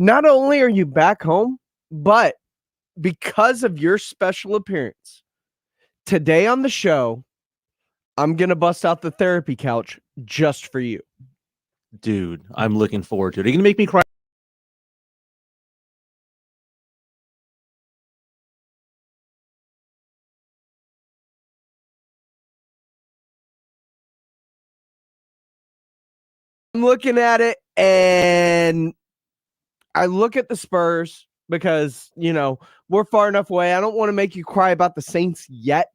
not only are you back home, but because of your special appearance today on the show, I'm going to bust out the therapy couch just for you. Dude, I'm looking forward to it. Are you going to make me cry? I'm looking at it and I look at the Spurs because, we're far enough away. I don't want to make you cry about the Saints yet.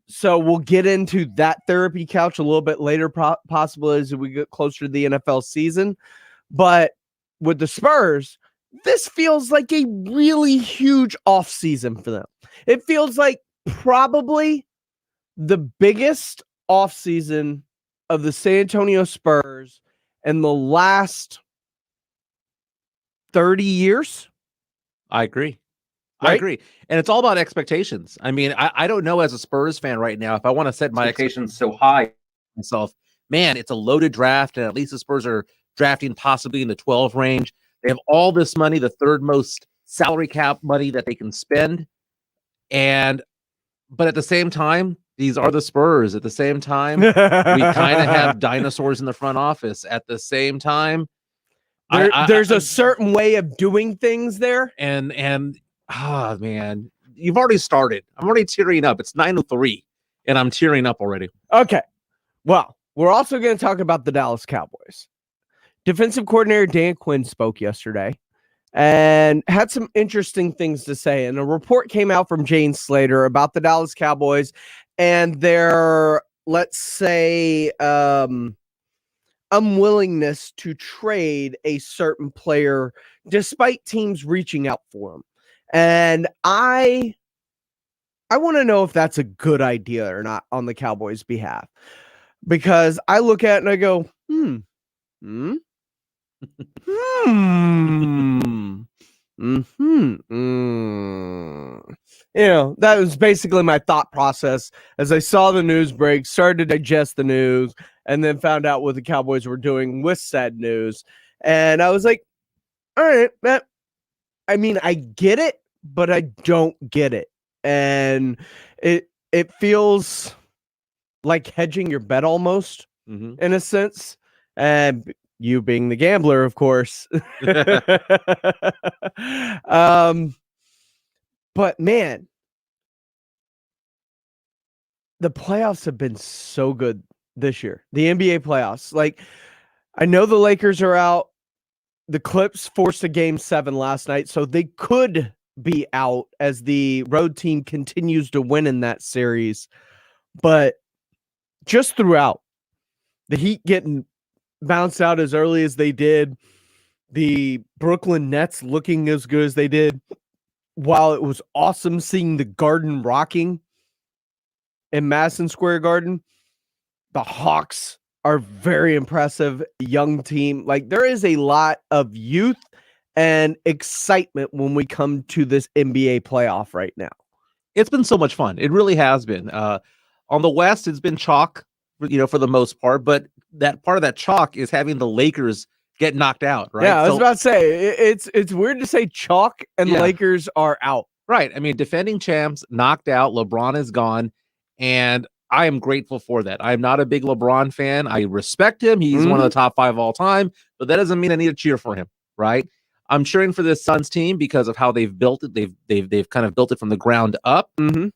So we'll get into that therapy couch a little bit later, possibly as we get closer to the NFL season. But with the Spurs, this feels like a really huge offseason for them. It feels like probably the biggest offseason of the San Antonio Spurs in the last 30 years. I agree. Right? I agree. And it's all about expectations. I mean, I don't know as a Spurs fan right now if I want to set my expectations so high myself. Man, it's a loaded draft, and at least the Spurs are drafting possibly in the 12 range. They have all this money, the third most salary cap money that they can spend. But at the same time, these are the Spurs. At the same time, we kind of have dinosaurs in the front office. At the same time, there's a certain way of doing things there. And man, you've already started. I'm already tearing up. It's 9:03, and I'm tearing up already. Okay. Well, we're also going to talk about the Dallas Cowboys. Defensive coordinator Dan Quinn spoke yesterday and had some interesting things to say. And a report came out from Jane Slater about the Dallas Cowboys and their, let's say, unwillingness to trade a certain player despite teams reaching out for him. And I want to know if that's a good idea or not on the Cowboys' behalf. Because I look at it and I go, that was basically my thought process as I saw the news break, started to digest the news, and then found out what the Cowboys were doing with said news. And I was like, all right, I get it, but I don't get it. And it feels like hedging your bet almost, in a sense. And you being the gambler, of course. But man, the playoffs have been so good this year. The NBA playoffs. Like, I know the Lakers are out. The Clips forced a game 7 last night, so they could be out as the road team continues to win in that series. But just throughout, the Heat getting bounced out as early as they did, the Brooklyn Nets looking as good as they did, while it was awesome seeing the Garden rocking in Madison Square Garden, the Hawks are very impressive young team. Like, there is a lot of youth and excitement when we come to this NBA playoff right now. It's been so much fun. It really has been. On the West, it's been chalk, for the most part, but that part of that chalk is having the Lakers get knocked out, right? Yeah, I was about to say, it's weird to say chalk and the Lakers are out. Right. I mean, defending champs, knocked out, LeBron is gone, and I am grateful for that. I'm not a big LeBron fan. I respect him. He's one of the top 5 all time, but that doesn't mean I need to cheer for him, right? I'm cheering for this Suns team because of how they've built it. They've kind of built it from the ground up.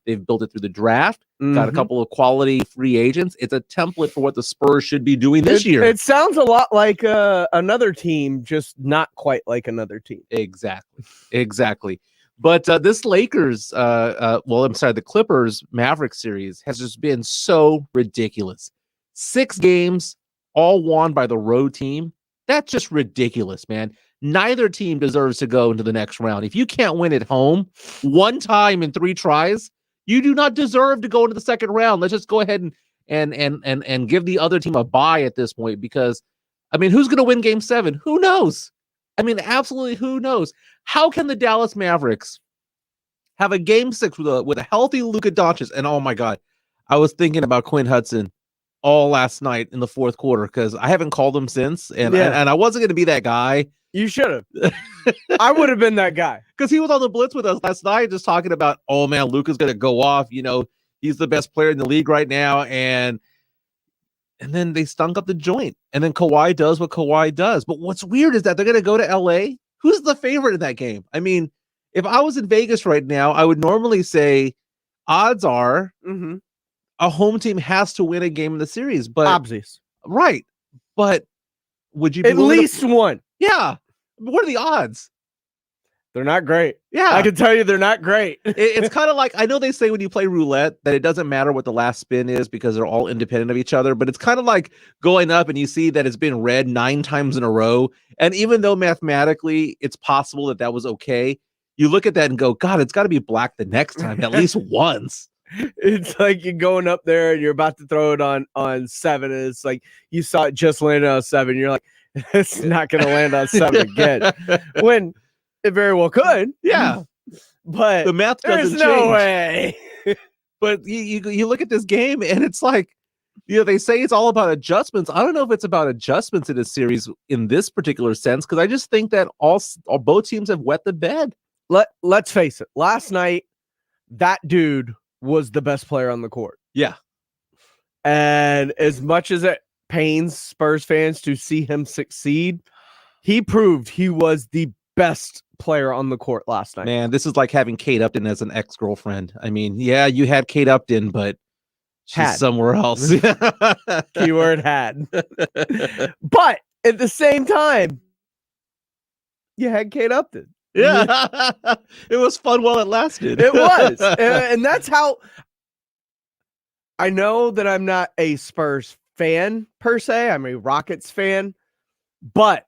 They've built it through the draft. Got a couple of quality free agents. It's a template for what the Spurs should be doing this year. It sounds a lot like another team, just not quite like another team. Exactly. But this Lakers, the Clippers Maverick series has just been so ridiculous. 6 games, all won by the road team. That's just ridiculous, man. Neither team deserves to go into the next round. If you can't win at home one time in 3 tries, you do not deserve to go into the second round. Let's just go ahead and give the other team a bye at this point, because, who's going to win Game 7? Who knows? Absolutely, who knows? How can the Dallas Mavericks have a Game 6 with a healthy Luka Doncic? And oh my God, I was thinking about Quinn Hudson all last night in the fourth quarter because I haven't called him since, and I wasn't going to be that guy You should have. I would have been that guy. Because he was on the Blitz with us last night, just talking about, oh man, Luka's gonna go off. He's the best player in the league right now, and then they stunk up the joint. And then Kawhi does what Kawhi does. But what's weird is that they're gonna go to LA. Who's the favorite in that game? I mean, if I was in Vegas right now, I would normally say odds are a home team has to win a game in the series. But obvious, right? But would you be at least one? Yeah. What are the odds? They're not great. Yeah. I can tell you they're not great. It's kind of like, I know they say when you play roulette that it doesn't matter what the last spin is because they're all independent of each other, but it's kind of like going up and you see that it's been red 9 times in a row. And even though mathematically it's possible that was okay, you look at that and go, God, it's got to be black the next time, at least once. It's like you're going up there and you're about to throw it on 7. And it's like you saw it just landed on 7. You're like, it's not going to land on 7 again. When it very well could. Yeah. But the math doesn't there's no change. way. But you look at this game and it's like, they say it's all about adjustments. I don't know if it's about adjustments in this series in this particular sense, because I just think that both teams have wet the bed. Let's face it. Last night, that dude was the best player on the court. Yeah. And as much as it pains Spurs fans to see him succeed, he proved he was the best player on the court last night. Man, this is like having Kate Upton as an ex-girlfriend. I mean, yeah, you had Kate Upton, but she's somewhere else. Keyword had. But at the same time, you had Kate Upton. Yeah. It was fun while it lasted. It was. And that's how I know that I'm not a Spurs fan per se. I'm a Rockets fan. But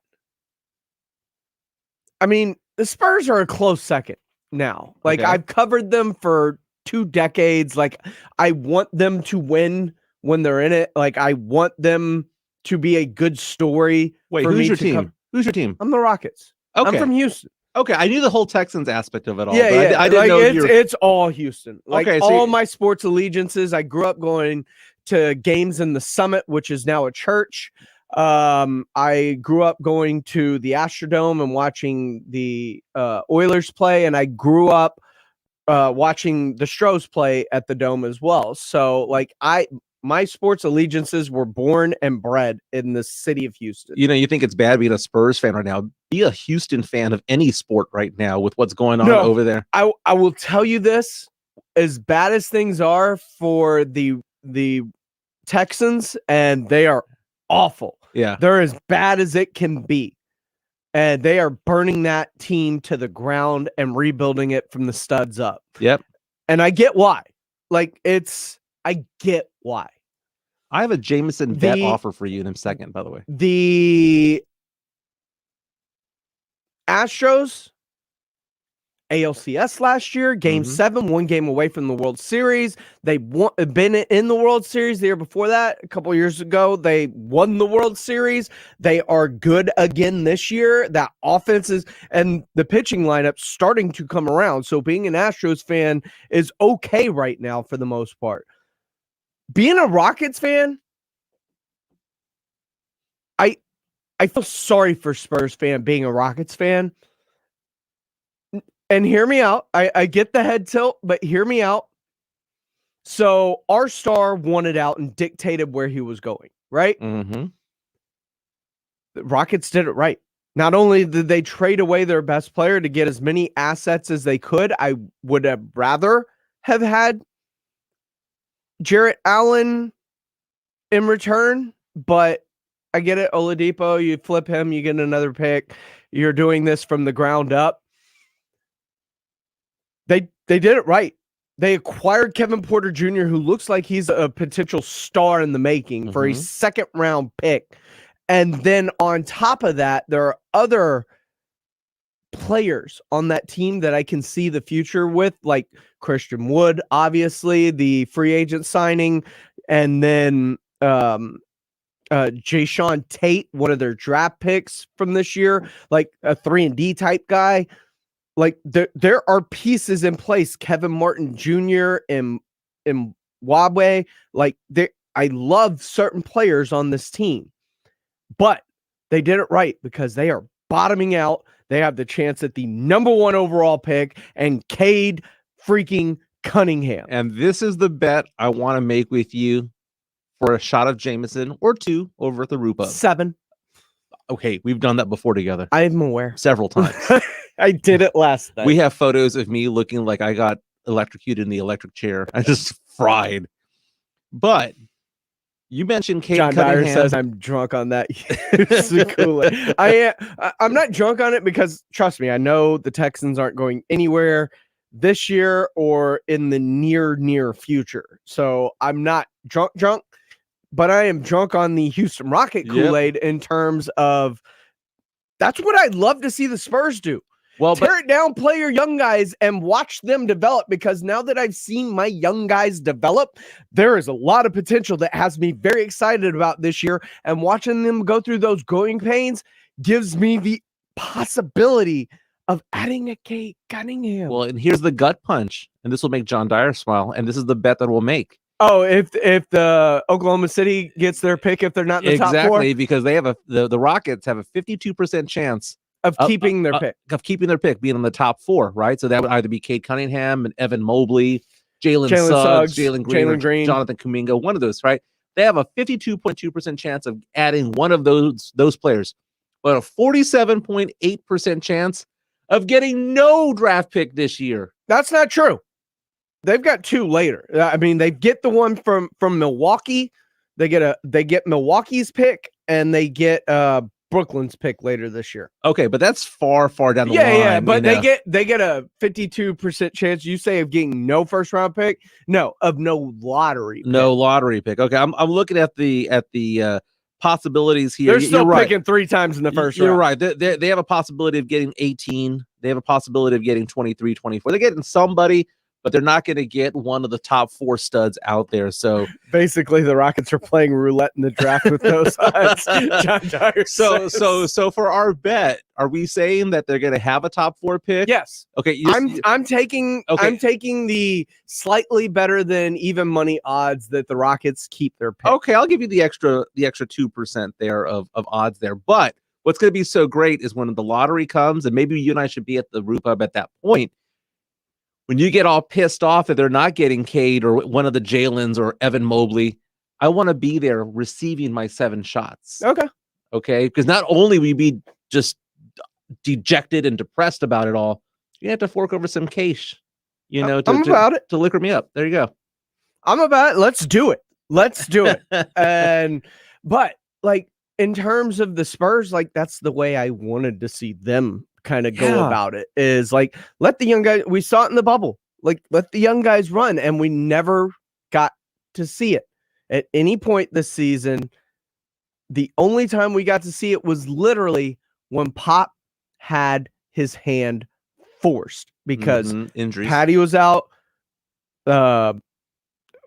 I mean, the Spurs are a close second now. Like, Okay. I've covered them for 2 decades. Like, I want them to win when they're in it. Like, I want them to be a good story. Wait, for who's me your to team? Who's your team? I'm the Rockets. Okay. I'm from Houston. Okay, I knew the whole Texans aspect of it all. Yeah, but yeah. I didn't know it's all Houston. Like, Okay, so all my sports allegiances. I grew up going to games in the Summit, which is now a church. I grew up going to the Astrodome and watching the Oilers play, and I grew up watching the Stros play at the Dome as well. So, like, my sports allegiances were born and bred in the city of Houston. You think it's bad being a Spurs fan right now. Be a Houston fan of any sport right now with what's going on over there. I will tell you this, as bad as things are for the Texans, and they are awful. Yeah. They're as bad as it can be. And they are burning that team to the ground and rebuilding it from the studs up. Yep. And I get why. Like, I get why. I have a Jameson bet offer for you in a second, by the way. The Astros, ALCS last year, Game 7, 1 game away from the World Series. They been in the World Series the year before that. A couple years ago, they won the World Series. They are good again this year. That offense and the pitching lineup starting to come around. So being an Astros fan is okay right now for the most part. Being a Rockets fan, I feel sorry for Spurs fan being a Rockets fan. And hear me out. I get the head tilt, but hear me out. So our star wanted out and dictated where he was going, right? Mm-hmm. The Rockets did it right. Not only did they trade away their best player to get as many assets as they could, I would have rather have had Jarrett Allen in return, but I get it. Oladipo, you flip him, you get another pick. You're doing this from the ground up. They did it right. They acquired Kevin Porter Jr., who looks like he's a potential star in the making for a 2nd round pick. And then on top of that, there are other players on that team that I can see the future with, like Christian Wood, obviously, the free agent signing, and then Jayshawn Tate, one of their draft picks from this year, like a 3-and-D type guy. Like, there are pieces in place. Kevin Martin Jr. and Wabwe. Like, I love certain players on this team, but they did it right because they are bottoming out. They have the chance at the number 1 overall pick and Cade freaking Cunningham. And this is the bet I want to make with you for a shot of Jameson or 2 over at the Rupa. 7. Okay, we've done that before together. I'm aware. Several times. I did it last night. We have photos of me looking like I got electrocuted in the electric chair. I just fried. But you mentioned Cade John Cunningham. Dyer says I'm drunk on that. I'm not drunk on it because, trust me, I know the Texans aren't going anywhere this year or in the near future. So I'm not drunk, but I am drunk on the Houston Rocket Kool-Aid in terms of that's what I'd love to see the Spurs do. Well, tear it down, play your young guys, and watch them develop, because now that I've seen my young guys develop, there is a lot of potential that has me very excited about this year, and watching them go through those growing pains gives me the possibility of adding a Cade Cunningham. Well, and here's the gut punch, and this will make John Dyer smile, and this is the bet that we'll make. Oh, if the Oklahoma City gets their pick, if they're not in the top 4? Exactly, because they have the Rockets have a 52% chance of keeping their pick. Of keeping their pick, being in the top 4, right? So that would either be Cade Cunningham and Evan Mobley, Jalen Suggs, Jalen Green, Jonathan Kuminga, one of those, right? They have a 52.2% chance of adding one of those players, but a 47.8% chance of getting no draft pick this year. That's not true. They've got 2 later. I mean, they get the one from Milwaukee. They get Milwaukee's pick, and they get Brooklyn's pick later this year. Okay, but that's far down the line. Yeah, but they get a 52% chance, you say, of getting no first round pick? No, of no lottery pick. No lottery pick. Okay, I'm looking at the possibilities here. They're still picking 3 times in the first round. You're right. They have a possibility of getting 18. They have a possibility of getting 23, 24. They're getting somebody, but they're not going to get one of the top 4 studs out there. So basically, the Rockets are playing roulette in the draft with those odds. John Dyer says. So for our bet, are we saying that they're going to have a top 4 pick? Yes. Okay. I'm taking the slightly better than even money odds that the Rockets keep their pick. Okay, I'll give you the extra 2% there of odds there. But what's going to be so great is when the lottery comes, and maybe you and I should be at the Root Pub at that point. When you get all pissed off that they're not getting Cade or one of the Jalen's or Evan Mobley, I want to be there receiving my 7 shots. Okay. Because not only will you be just dejected and depressed about it all, you have to fork over some cash, to liquor me up. There you go. I'm about it. Let's do it. But like, in terms of the Spurs, like, that's the way I wanted to see them kind of go about it, is like, let the young guys, we saw it in the bubble, like, let the young guys run, and we never got to see it at any point this season. The only time we got to see it was literally when Pop had his hand forced because injuries. Patty was out. Who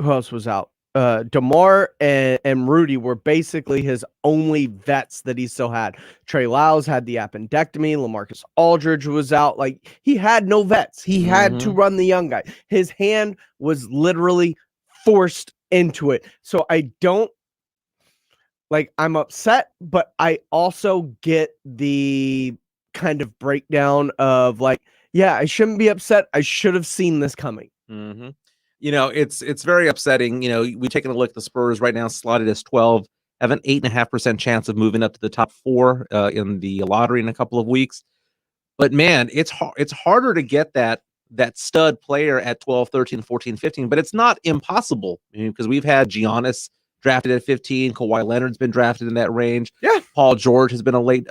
else was out? DeMar and Rudy were basically his only vets that he still had. Trey Lyles had the appendectomy. LaMarcus Aldridge was out. Like, he had no vets. He had to run the young guy. His hand was literally forced into it. So I don't, like, I'm upset, but I also get the kind of breakdown of, like, yeah, I shouldn't be upset. I should have seen this coming. It's very upsetting. We're taking a look at the Spurs right now, slotted as 12, have an 8.5% chance of moving up to the top 4 in the lottery in a couple of weeks. But man, it's harder to get that stud player at 12, 13, 14, 15, but it's not impossible, because we've had Giannis drafted at 15, Kawhi Leonard's been drafted in that range. Yeah. Paul George has been late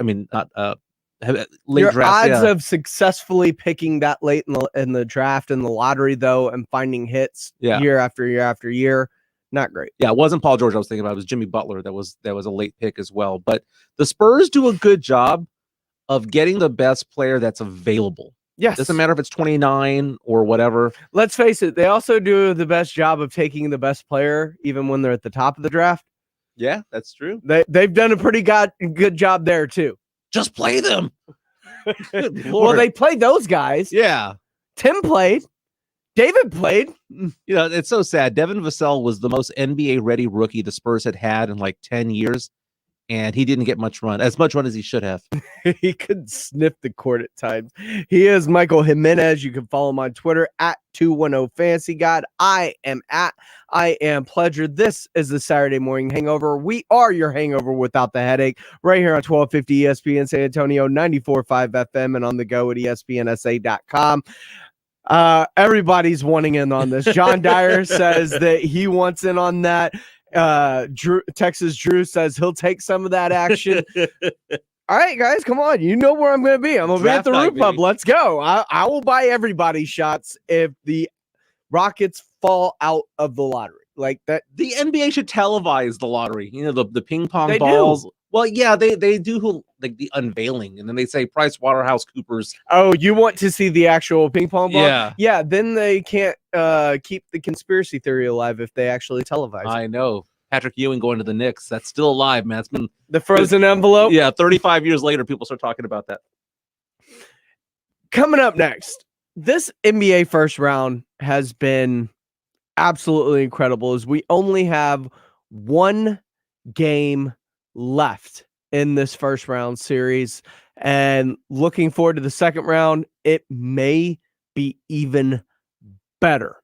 Your draft. odds of successfully picking that late in the draft and the lottery, though, and finding hits year after year after year, not great. Yeah, it wasn't Paul George I was thinking about. It was Jimmy Butler that was a late pick as well. But the Spurs do a good job of getting the best player that's available. Yes. Doesn't matter if it's 29 or whatever. Let's face it, they also do the best job of taking the best player even when they're at the top of the draft. Yeah, that's true. They've done a pretty good job there, too. Just play them. Well, they played those guys. Yeah. Tim played. David played. It's so sad. Devin Vassell was the most NBA ready rookie the Spurs had in like 10 years. and he didn't get much run as he should have. He could sniff the court at times. He is Michael Jimenez. You can follow him on Twitter at 210 Fantasy God. I am at I Am Pleasure. This is the Saturday Morning Hangover. We are your hangover without the headache, right here on 1250 ESPN San Antonio, 94.5 FM, and on the go at ESPNSA.com. Everybody's wanting in on this. John Dyer says that he wants in on that. Texas Drew says he'll take some of that action. All right, guys, come on. You know where I'm going to be. I'm going to be at the Root Pub. Let's go. I will buy everybody shots if the Rockets fall out of the lottery. Like that. The NBA should televise the lottery. You know, the ping pong balls. Do. Well, yeah, they do like the unveiling, and then they say Price Waterhouse Coopers. Oh, you want to see the actual ping pong ball? Yeah. Yeah, then they can't keep the conspiracy theory alive if they actually televise it. I know. Patrick Ewing going to the Knicks. That's still alive, man. It's been the frozen envelope. Yeah, 35 years later, people start talking about that. Coming up next, this NBA first round has been absolutely incredible as we only have one game left in this first round series, and looking forward to the second round. It may be even better.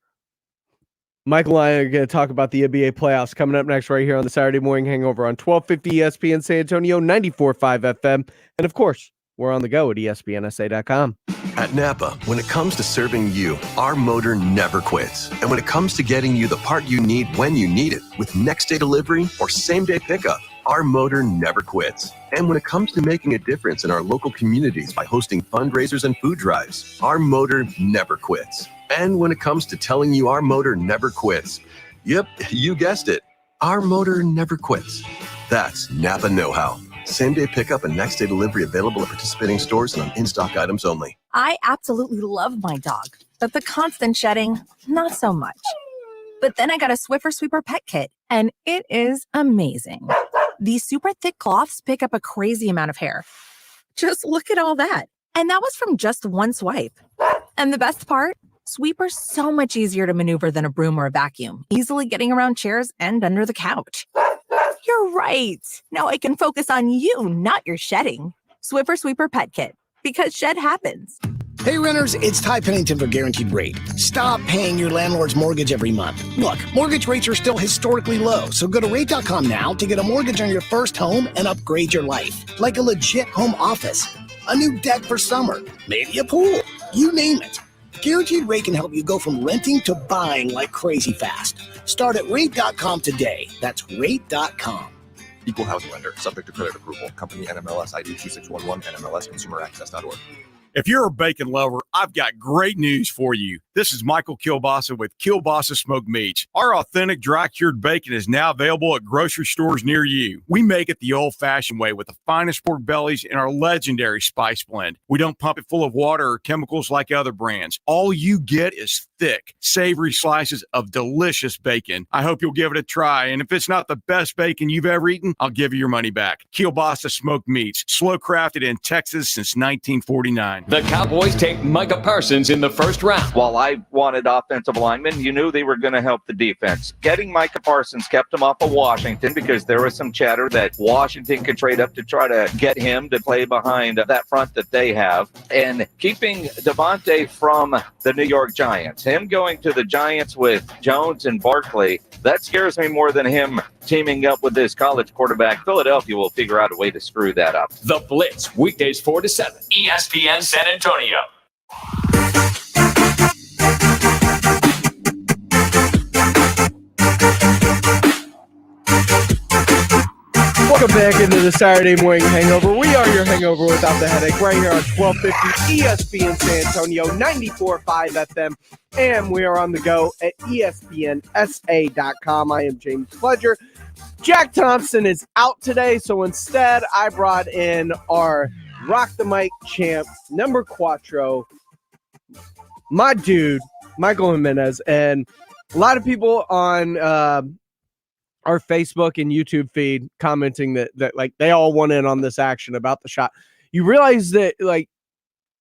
Michael and I are going to talk about the NBA playoffs coming up next right here on the Saturday Morning Hangover on 1250 ESPN San Antonio, 94.5 FM, and of course, we're on the go at ESPNSA.com. At Napa, when it comes to serving you, our motor never quits. And when it comes to getting you the part you need when you need it, with next day delivery or same day pickup, our motor never quits. And when it comes to making a difference in our local communities by hosting fundraisers and food drives, our motor never quits. And when it comes to telling you our motor never quits, yep, you guessed it, our motor never quits. That's Napa know-how. Same-day pickup and next-day delivery available at participating stores and on in-stock items only. I absolutely love my dog, but the constant shedding, not so much. But then I got a Swiffer Sweeper Pet Kit, and it is amazing. These super thick cloths pick up a crazy amount of hair. Just look at all that. And that was from just one swipe. And the best part? Sweeper's so much easier to maneuver than a broom or a vacuum, easily getting around chairs and under the couch. You're right. Now I can focus on you, not your shedding. Swiffer Sweeper Pet Kit, because shed happens. Hey renters, it's Ty Pennington for Guaranteed Rate. Stop paying your landlord's mortgage every month. Look, mortgage rates are still historically low, so go to rate.com now to get a mortgage on your first home and upgrade your life. Like a legit home office, a new deck for summer, maybe a pool, you name it. Guaranteed Rate can help you go from renting to buying like crazy fast. Start at rate.com today. That's rate.com. Equal housing lender, subject to credit approval. Company NMLS ID 2611, NMLSconsumeraccess.org. If you're a bacon lover, I've got great news for you. This is Michael Kilbasa with Kilbasa Smoked Meats. Our authentic dry-cured bacon is now available at grocery stores near you. We make it the old-fashioned way with the finest pork bellies in our legendary spice blend. We don't pump it full of water or chemicals like other brands. All you get is thick, savory slices of delicious bacon. I hope you'll give it a try, and if it's not the best bacon you've ever eaten, I'll give you your money back. Kilbasa Smoked Meats, slow-crafted in Texas since 1949. The Cowboys take Micah Parsons in the first round. While I wanted offensive linemen, you knew they were going to help the defense. Getting Micah Parsons kept him off of Washington because there was some chatter that Washington could trade up to try to get him to play behind that front that they have. And keeping Devontae from the New York Giants, him going to the Giants with Jones and Barkley, that scares me more than him teaming up with this college quarterback. Philadelphia will figure out a way to screw that up. The Blitz, weekdays 4 to 7, ESPN San Antonio. Welcome back into the Saturday Morning Hangover. We are your hangover without the headache right here on 1250 ESPN San Antonio, 94.5 FM, and we are on the go at ESPNSA.com. I am James Pledger. Jack Thompson is out today, so instead I brought in our Rock the Mic champ, number quattro, my dude, Michael Jimenez, and a lot of people on our Facebook and YouTube feed commenting that like they all want in on this action about the shot. You realize that like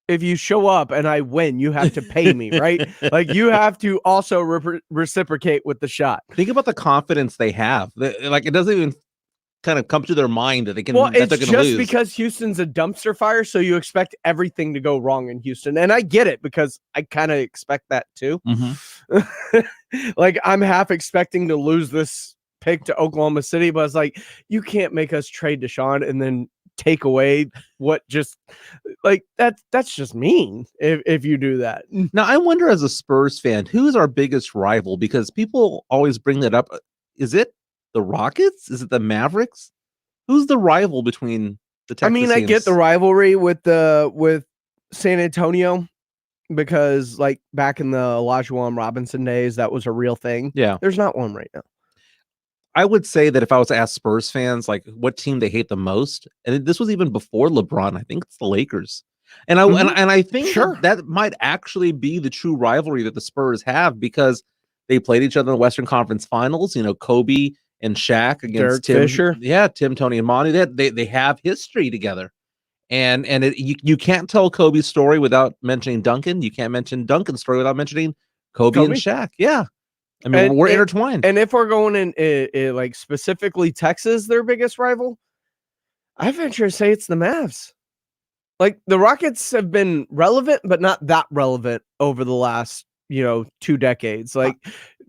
if you show up and I win, you have to pay me, right? Like you have to also reciprocate with the shot. Think about the confidence they have. Like it doesn't even kind of come to their mind that they can. Well, that it's they're gonna just lose. because Houston's a dumpster fire, so you expect everything to go wrong in Houston, and I get it because I kind of expect that too. Like I'm half expecting to lose this pick to Oklahoma City, but it's like you can't make us trade Deshaun and then take away what just like that's just mean if you do that. Now, I wonder as a Spurs fan, who's our biggest rival? Because people always bring that up. Is it the Rockets? Is it the Mavericks? Who's the rival between the Texas I mean, I get teams? the rivalry with San Antonio because like back in the Olajuwon Robinson days, that was a real thing. Yeah. There's not one right now. I would say that if I was to ask Spurs fans like what team they hate the most, and this was even before LeBron, I think it's the Lakers. And I think Sure. that might actually be the true rivalry that the Spurs have because they played each other in the Western Conference Finals. You know, Kobe and Shaq against Derek Tim Fisher. Yeah, Tim, Tony, and Monty. They have history together. And you can't tell Kobe's story without mentioning Duncan. You can't mention Duncan's story without mentioning Kobe and Shaq. Yeah. I mean, we're intertwined. And if we're going in like specifically Texas, their biggest rival, I venture to say it's the Mavs. Like the Rockets have been relevant, but not that relevant over the last, 2 decades. Like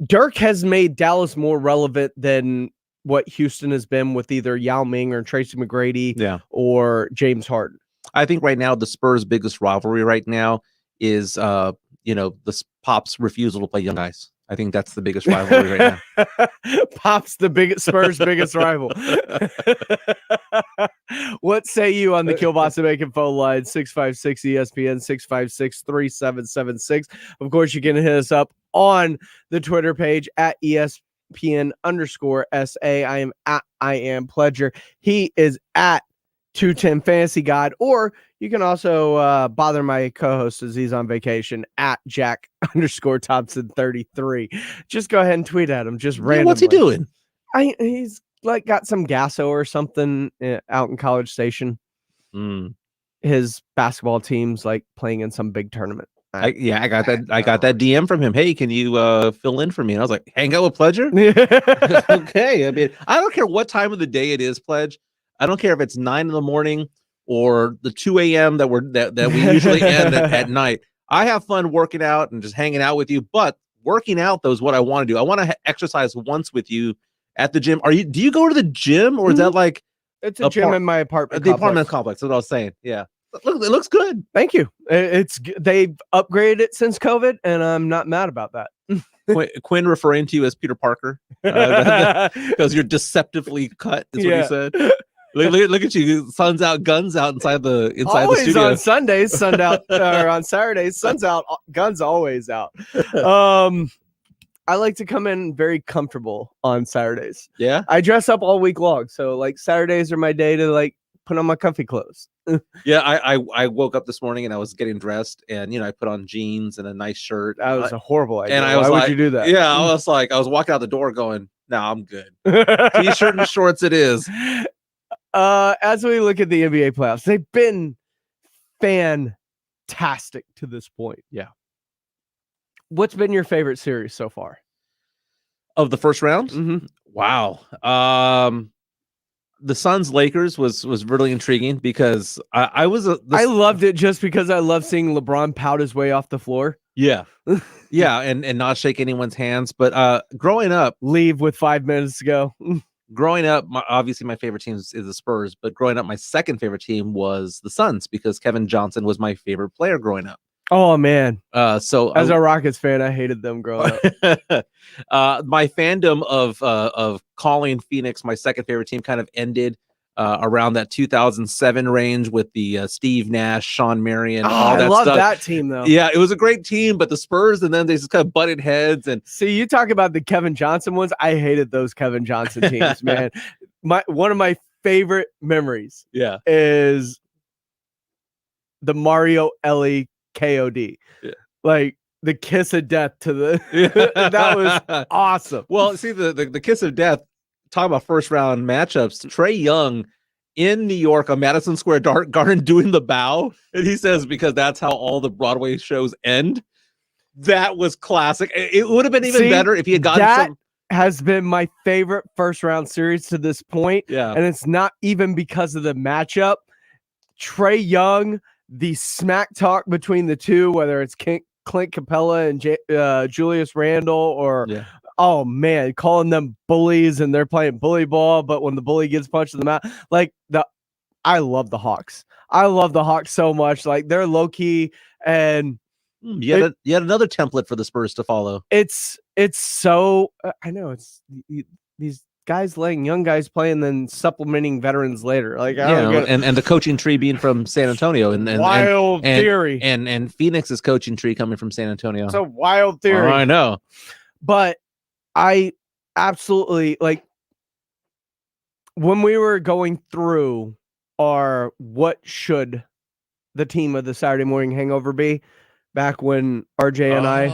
Dirk has made Dallas more relevant than what Houston has been with either Yao Ming or Tracy McGrady or James Harden. I think right now the Spurs' biggest rivalry right now is the Pop's refusal to play young guys. I think that's the biggest rivalry right now. Pop's the Spurs' biggest rival. What say you on the Kielbasa Bacon phone line? 656 ESPN 656-3776. Of course, you can hit us up on the Twitter page at ESPN_SA. I am at I am Pledger. He is at 210 Fantasy God, or you can also bother my co-host as he's on vacation at Jack_Thompson33. Just go ahead and tweet at him. Just randomly. What's he doing? He's like got some gasso or something out in College Station. His basketball team's like playing in some big tournament. I got that. I got that DM from him. Hey, can you fill in for me? And I was like, hang out with Pledger. Okay. I mean, I don't care what time of the day it is, Pledge. I don't care if it's 9 a.m. or the 2 a.m. that we usually end at night. I have fun working out and just hanging out with you. But working out, though, is what I want to do. I want to exercise once with you at the gym. Do you go to the gym, or is that like it's a gym in my apartment? The apartment complex. That's what I was saying. Yeah, look, it looks good. Thank you. They've upgraded it since COVID, and I'm not mad about that. Quinn referring to you as Peter Parker because you're deceptively cut. Is what he said. Look at you, sun's out, guns out inside the studio. On Sundays, sun out, or on Saturdays, sun's out, guns always out. I like to come in very comfortable on Saturdays. Yeah, I dress up all week long, so like Saturdays are my day to like put on my comfy clothes. Yeah, I woke up this morning and I was getting dressed, and I put on jeans and a nice shirt. That was a horrible idea. And Why would you do that? Yeah, I was walking out the door going, "No, I'm good." T-shirt and shorts, it is. As we look at the NBA playoffs, they've been fantastic to this point. Yeah. What's been your favorite series so far? Of the first round? Mm-hmm. Wow. The Suns Lakers was really intriguing because I loved it just because I love seeing LeBron pout his way off the floor. Yeah. Yeah, and not shake anyone's hands. But growing up, leave with 5 minutes to go. Growing up, obviously my favorite team is the Spurs, but growing up, my second favorite team was the Suns because Kevin Johnson was my favorite player growing up. Oh man! So as a Rockets fan, I hated them growing up. My fandom of calling Phoenix my second favorite team kind of ended around that 2007 range with the Steve Nash, Sean Marion. All that I love stuff. that team though. Yeah, it was a great team, but the Spurs and then they just kind of butted heads. And see, you talk about the Kevin Johnson ones. I hated those Kevin Johnson teams, man. One of my favorite memories, is the Mario Ellie KOD. Yeah. Like the kiss of death to the that was awesome. Well, see the kiss of death, talking about first round matchups, Trae Young in New York on Madison Square Garden doing the bow, and he says because that's how all the Broadway shows end. That was classic. It would have been even better if he had gotten that has been my favorite first round series to this point. Yeah. And it's not even because of the matchup. Trae Young, the smack talk between the two, whether it's Clint Capella and Julius Randle, or oh man, calling them bullies and they're playing bully ball, but when the bully gets punched in the mouth, I love the Hawks. I love the Hawks so much. Like, they're low key, and yet another template for the Spurs to follow. It's so I know it's these guys letting young guys play and then supplementing veterans later. Like, and the coaching tree being from San Antonio, and wild theory, and Phoenix's coaching tree coming from San Antonio. It's a wild theory. I know, but I absolutely, like, when we were going through what should the team of the Saturday morning hangover be, back when RJ and I.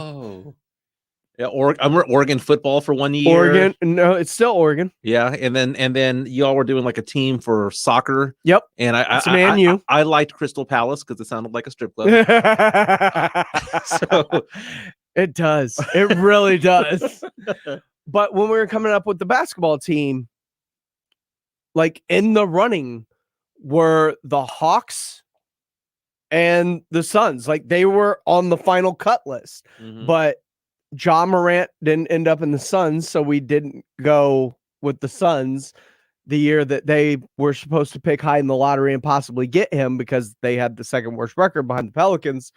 Yeah, Oregon football for 1 year. Oregon, no, it's still Oregon. Yeah, and then y'all were doing like a team for soccer. Yep. And I liked Crystal Palace because it sounded like a strip club. So it does. It really does. But when we were coming up with the basketball team, like, in the running were the Hawks and the Suns. Like, they were on the final cut list. But Ja Morant didn't end up in the Suns, so we didn't go with the Suns the year that they were supposed to pick high in the lottery and possibly get him, because they had the second worst record behind the Pelicans,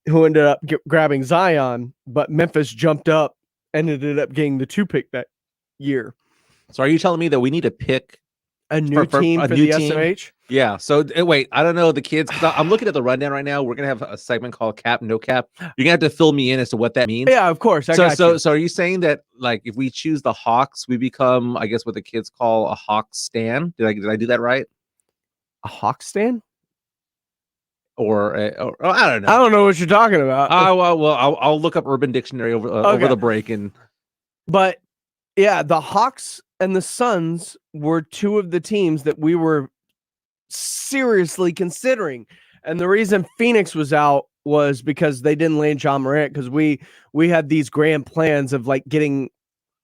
who ended up grabbing Zion. But Memphis jumped up and ended up getting the 2 pick that year. So are you telling me that we need to pick a new team for the SMH? Yeah. So wait, I don't know the kids. I'm looking at the rundown right now. We're gonna have a segment called Cap No Cap. You're gonna have to fill me in as to what that means. Yeah, of course. So are you saying that, like, if we choose the Hawks, we become, I guess, what the kids call a Hawks stan? Did I do that right? A Hawks stan? Or I don't know. I don't know what you're talking about. I'll look up Urban Dictionary over the break. But yeah, the Hawks and the Suns were two of the teams that we were seriously considering. And the reason Phoenix was out was because they didn't land John Morant, because we had these grand plans of, like, getting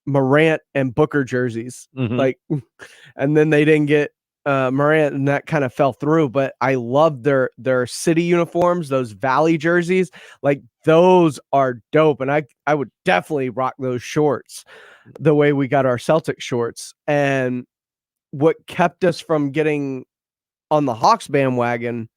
Morant and Booker jerseys. Like, and then they didn't get Morant, and that kind of fell through. But I love their city uniforms, those Valley jerseys. Like, those are dope, and I would definitely rock those shorts the way we got our Celtic shorts. And what kept us from getting on the Hawks bandwagon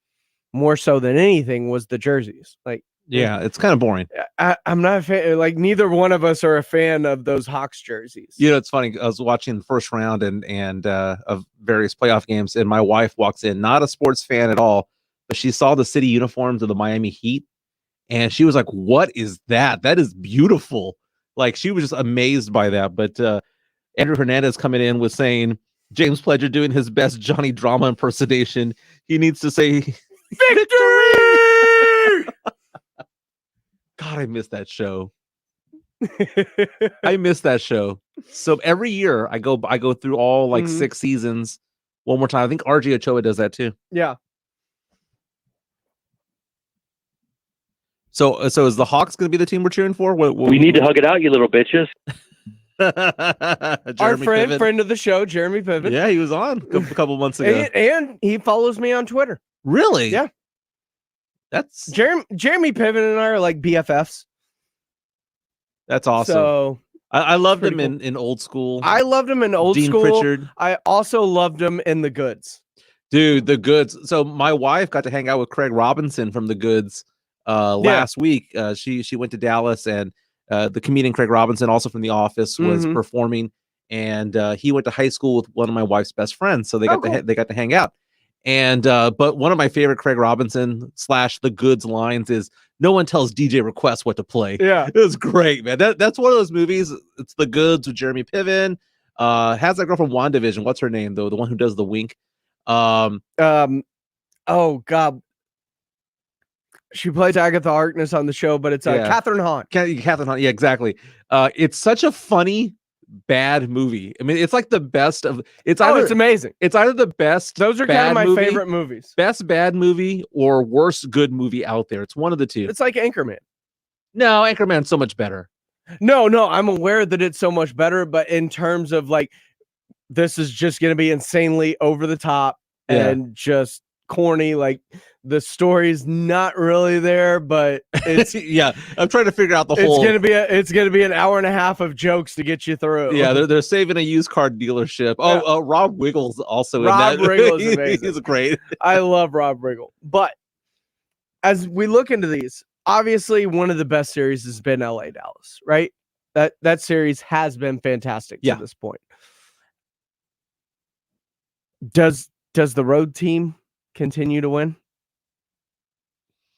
more so than anything was the jerseys. Like, yeah, it's kind of boring. I'm not a fan. Like, neither one of us are a fan of those Hawks jerseys. You know, it's funny. I was watching the first round and of various playoff games, and my wife walks in, not a sports fan at all, but she saw the city uniforms of the Miami Heat, and she was like, "What is that? That is beautiful." Like, she was just amazed by that. But Andrew Hernandez coming in was saying, James Pledger doing his best Johnny Drama impersonation. He needs to say, "Victory!" God, I miss that show. I miss that show. So every year I go through all, like, 6 seasons one more time. I think RJ Ochoa does that too. Yeah. So is the Hawks going to be the team we're cheering for? We need to hug it out, you little bitches. Our friend of the show, Jeremy Piven. Yeah, he was on a couple months ago. And he follows me on Twitter. Really? Yeah. That's Jeremy Piven and I are like BFFs. That's awesome. So I loved him in Old School. I loved him in Old Dean School. Pritchard. I also loved him in The Goods. Dude, The Goods. So my wife got to hang out with Craig Robinson from The Goods last week. She went to Dallas, and the comedian Craig Robinson, also from The Office, was performing, and he went to high school with one of my wife's best friends, so they got to hang out. And but one of my favorite Craig Robinson / The Goods lines is, "No one tells DJ Request what to play." Yeah, it was great, man. That's one of those movies. It's The Goods with Jeremy Piven. Has that girl from WandaVision? What's her name though? The one who does the wink. Oh God. She plays Agatha Harkness on the show, but it's Catherine Hahn. Catherine Hahn, yeah, exactly. It's such a funny bad movie. I mean, it's like the best of. It's amazing. It's either the best. Those are kind of my favorite movies. Best bad movie or worst good movie out there. It's one of the two. It's like Anchorman. No, Anchorman's so much better. No, I'm aware that it's so much better, but in terms of like, this is just going to be insanely over the top and just corny. Like the story's not really there, but it's yeah. I'm trying to figure out the it's whole. gonna be an hour and a half of jokes to get you through. Yeah, they're saving a used car dealership. Oh, Rob Wiggles also Rob in that. Riggle is amazing. He's great. I love Rob Riggle. But as we look into these, obviously one of the best series has been LA Dallas, right? That series has been fantastic to this point. Does the road team continue to win?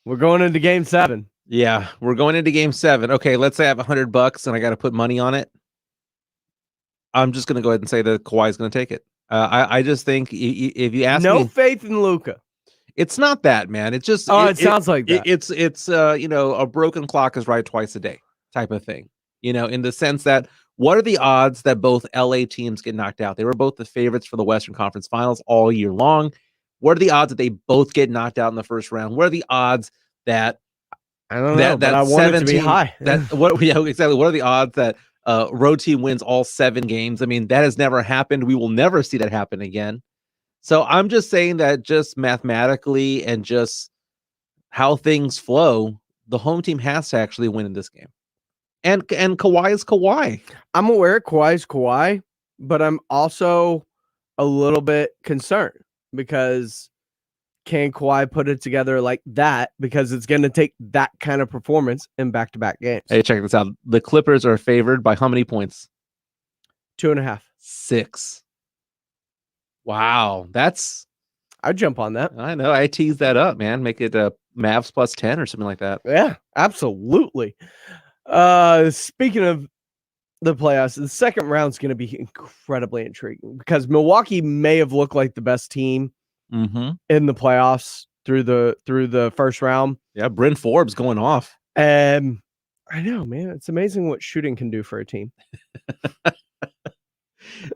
We're going into game 7. Yeah, we're going into game 7. Okay, let's say I have $100 and I got to put money on it. I'm just going to go ahead and say that Kawhi's going to take it. I just think if you ask me, no faith in Luka. It's not that, man. It's just it sounds like that. It's a broken clock is right twice a day type of thing. In the sense that what are the odds that both LA teams get knocked out? They were both the favorites for the Western Conference Finals all year long. What are the odds that they both get knocked out in the first round? What are the odds that I don't know, but I want it to be high. Exactly. What are the odds that road team wins all 7 games? I mean, that has never happened. We will never see that happen again. So I'm just saying that just mathematically and just how things flow, the home team has to actually win in this game. And Kawhi is Kawhi. I'm aware Kawhi is Kawhi, but I'm also a little bit concerned because can Kawhi put it together like that? Because it's going to take that kind of performance in back-to-back games. Hey, check this out. The Clippers are favored by how many points? 2.5. 6. Wow, I'd jump on that. I know. I teased that up, man. Make it Mavs plus 10 or something like that. Yeah, absolutely. Speaking of the playoffs, the second round is going to be incredibly intriguing because Milwaukee may have looked like the best team in the playoffs through the first round. Yeah, Bryn Forbes going off. I know, man. It's amazing what shooting can do for a team.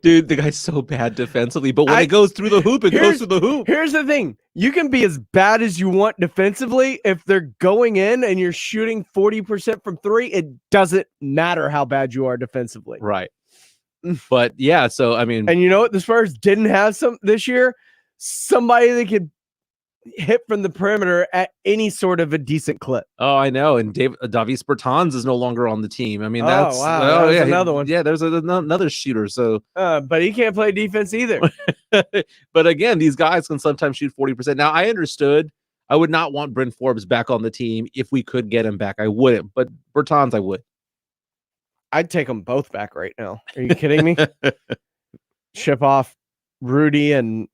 Dude, the guy's so bad defensively, but when it goes through the hoop, it goes through the hoop. Here's the thing. You can be as bad as you want defensively. If they're going in and you're shooting 40% from 3, it doesn't matter how bad you are defensively. Right. But yeah, so I mean. And you know what? The Spurs didn't have this year? Somebody that could hit from the perimeter at any sort of a decent clip. Oh, I know. And Davis Bertans is no longer on the team. I mean, that's another one. Yeah, there's another shooter. So, but he can't play defense either. But again, these guys can sometimes shoot 40%. Now, I understood. I would not want Bryn Forbes back on the team if we could get him back. I wouldn't, but Bertans, I would. I'd take them both back right now. Are you kidding me? Ship off Rudy and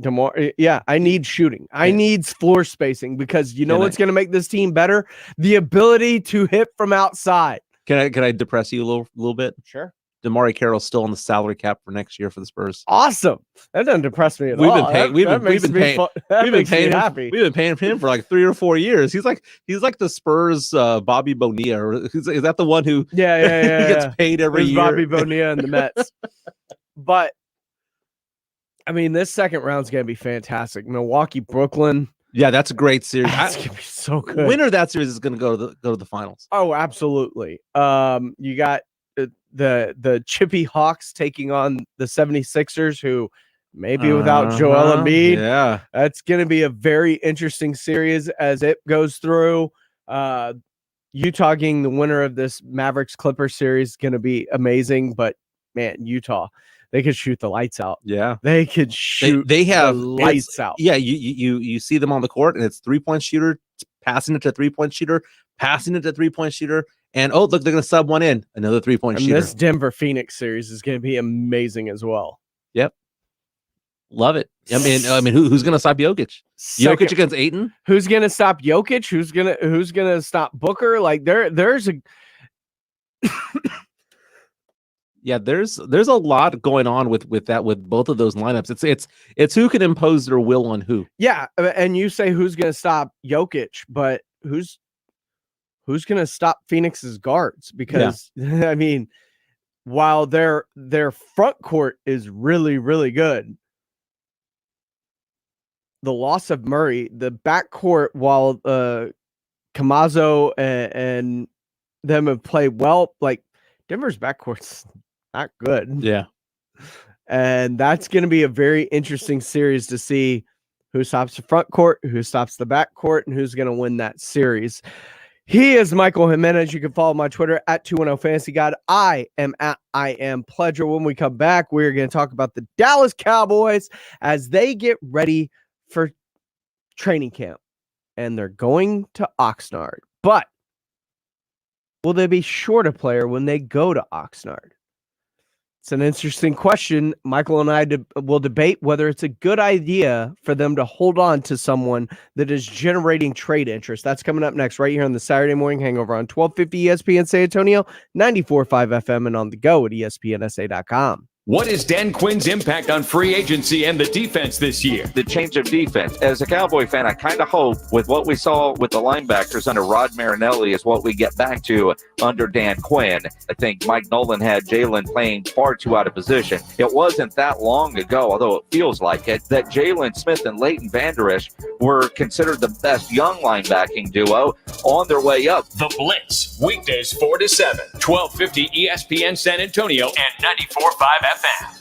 DeMar. Yeah, I need shooting. I need floor spacing because you know what's going to make this team better? The ability to hit from outside. Can I depress you a little bit? Sure. DeMar Carroll's still on the salary cap for next year for the Spurs. Awesome. That doesn't depress me at all. We've been paying him for like 3 or 4 years. He's like the Spurs Bobby Bonilla. Is that the one who gets paid every year? Bobby Bonilla and the Mets. But I mean, this second round is going to be fantastic. Milwaukee, Brooklyn. Yeah, that's a great series. It's going to be so good. Winner of that series is going to go to the finals. Oh, absolutely. You got the Chippy Hawks taking on the 76ers, who maybe without Joel Embiid. Yeah, that's going to be a very interesting series as it goes through. Utah getting the winner of this Mavericks Clippers series is going to be amazing. But man, Utah. They could shoot the lights out. Yeah, they could shoot. They have the lights out. Yeah, you see them on the court, and it's 3-point shooter passing it to 3-point shooter, passing it to 3-point shooter, and oh look, they're going to sub one in, another 3-point shooter. This Denver Phoenix series is going to be amazing as well. Yep, love it. I mean, who's going to stop Jokic? Jokic against Ayton? Who's going to stop Jokic? Who's going to stop Booker? Like there's a. Yeah, there's a lot going on with both of those lineups. It's who can impose their will on who. Yeah, and you say who's going to stop Jokic, but who's going to stop Phoenix's guards? Because I mean, while their front court is really really good, the loss of Murray, the back court, while Camazo and them have played well. Like Denver's backcourt's not good. Yeah. And that's going to be a very interesting series to see who stops the front court, who stops the back court, and who's going to win that series. He is Michael Jimenez. You can follow my Twitter at 210 Fantasy God. I am at I am Pledger. When we come back, we're going to talk about the Dallas Cowboys as they get ready for training camp. And they're going to Oxnard. But will they be short a player when they go to Oxnard? It's an interesting question. Michael and I will debate whether it's a good idea for them to hold on to someone that is generating trade interest. That's coming up next right here on the Saturday Morning Hangover on 1250 ESPN San Antonio, 94.5 FM, and on the go at ESPNSA.com. What is Dan Quinn's impact on free agency and the defense this year? The change of defense. As a Cowboy fan, I kind of hope with what we saw with the linebackers under Rod Marinelli is what we get back to under Dan Quinn. I think Mike Nolan had Jalen playing far too out of position. It wasn't that long ago, although it feels like it, that Jalen Smith and Leighton Vander Esch were considered the best young linebacking duo on their way up. The Blitz, weekdays 4 to 7, 1250 ESPN San Antonio and 94.5 FM.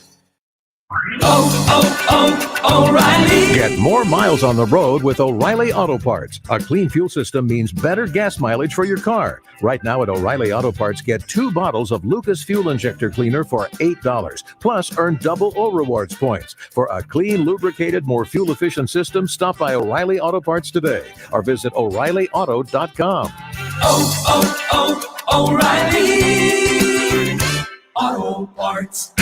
O'Reilly. Get more miles on the road with O'Reilly Auto Parts. A clean fuel system means better gas mileage for your car. Right now at O'Reilly Auto Parts, get 2 bottles of Lucas Fuel Injector Cleaner for $8. Plus, earn double O Rewards points. For a clean, lubricated, more fuel-efficient system, stop by O'Reilly Auto Parts today or visit O'ReillyAuto.com. O'Reilly Auto Parts.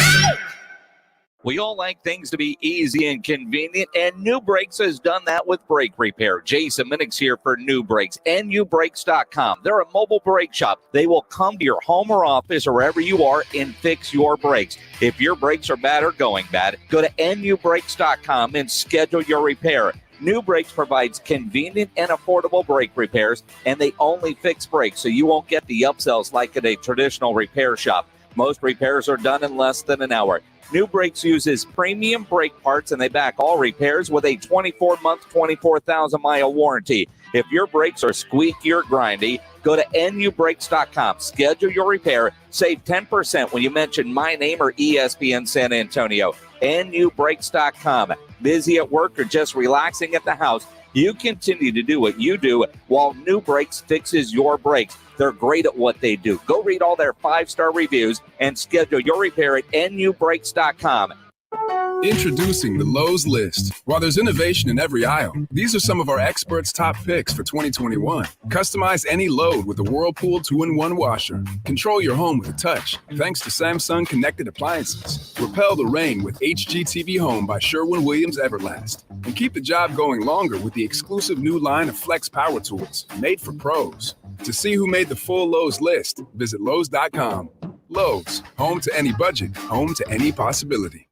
We all like things to be easy and convenient, and New Brakes has done that with brake repair. Jason Minix here for New Brakes, nubrakes.com. They're a mobile brake shop. They will come to your home or office or wherever you are and fix your brakes. If your brakes are bad or going bad, go to nubrakes.com and schedule your repair. New Brakes provides convenient and affordable brake repairs, and they only fix brakes, so you won't get the upsells like at a traditional repair shop. Most repairs are done in less than an hour. New Brakes uses premium brake parts, and they back all repairs with a 24-month, 24,000-mile warranty. If your brakes are squeaky or grindy, go to nubrakes.com. Schedule your repair. Save 10% when you mention my name or ESPN San Antonio. nubrakes.com. Busy at work or just relaxing at the house, you continue to do what you do while New Brakes fixes your brakes. They're great at what they do. Go read all their 5-star reviews and schedule your repair at nubrakes.com. Introducing the Lowe's List. While there's innovation in every aisle, these are some of our experts' top picks for 2021. Customize any load with the Whirlpool 2-in-1 washer. Control your home with a touch, thanks to Samsung Connected Appliances. Repel the rain with HGTV Home by Sherwin-Williams Everlast. And keep the job going longer with the exclusive new line of Flex Power Tools, made for pros. To see who made the full Lowe's list, visit Lowe's.com. Lowe's, home to any budget, home to any possibility.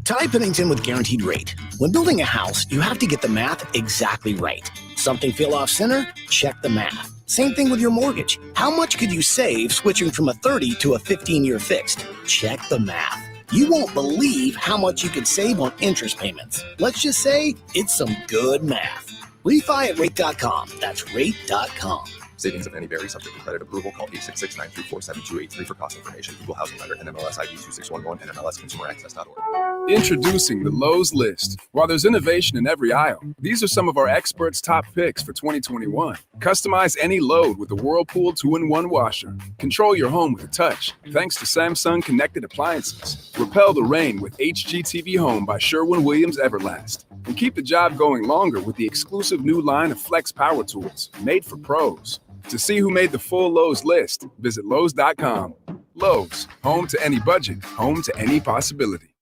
Ty Pennington with Guaranteed Rate. When building a house, you have to get the math exactly right. Something feel off center? Check the math. Same thing with your mortgage. How much could you save switching from a 30 to a 15-year fixed? Check the math. You won't believe how much you could save on interest payments. Let's just say it's some good math. Refi at rate.com. That's rate.com. Savings of any vary subject to credit approval. Call 866-934-7283 for cost information. Equal housing lender. NMLS ID 2611 and NMLSConsumerAccess.org. Introducing the Lowe's List. While there's innovation in every aisle, these are some of our experts' top picks for 2021. Customize any load with the Whirlpool 2-in-1 washer. Control your home with a touch, thanks to Samsung Connected Appliances. Repel the rain with HGTV Home by Sherwin-Williams Everlast. And keep the job going longer with the exclusive new line of Flex Power Tools, made for pros. To see who made the full Lowe's list, visit Lowe's.com. Lowe's, home to any budget, home to any possibility.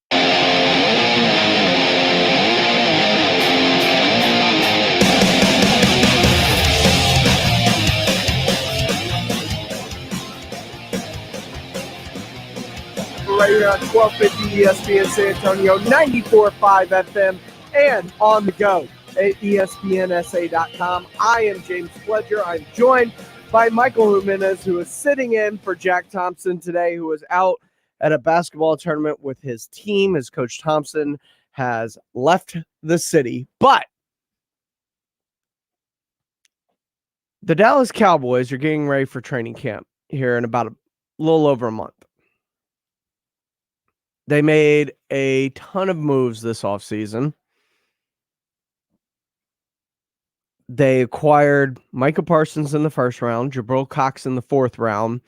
Right here on 1250 ESPN San Antonio, 94.5 FM, and on the go at ESPNSA.com. I am James Pledger. I'm joined by Michael Jimenez, who is sitting in for Jack Thompson today, who is out at a basketball tournament with his team, as Coach Thompson has left the city. But the Dallas Cowboys are getting ready for training camp. here in about a little over a month. They made a ton of moves this offseason. They acquired Micah Parsons in the first round, Jabril Cox in the fourth round.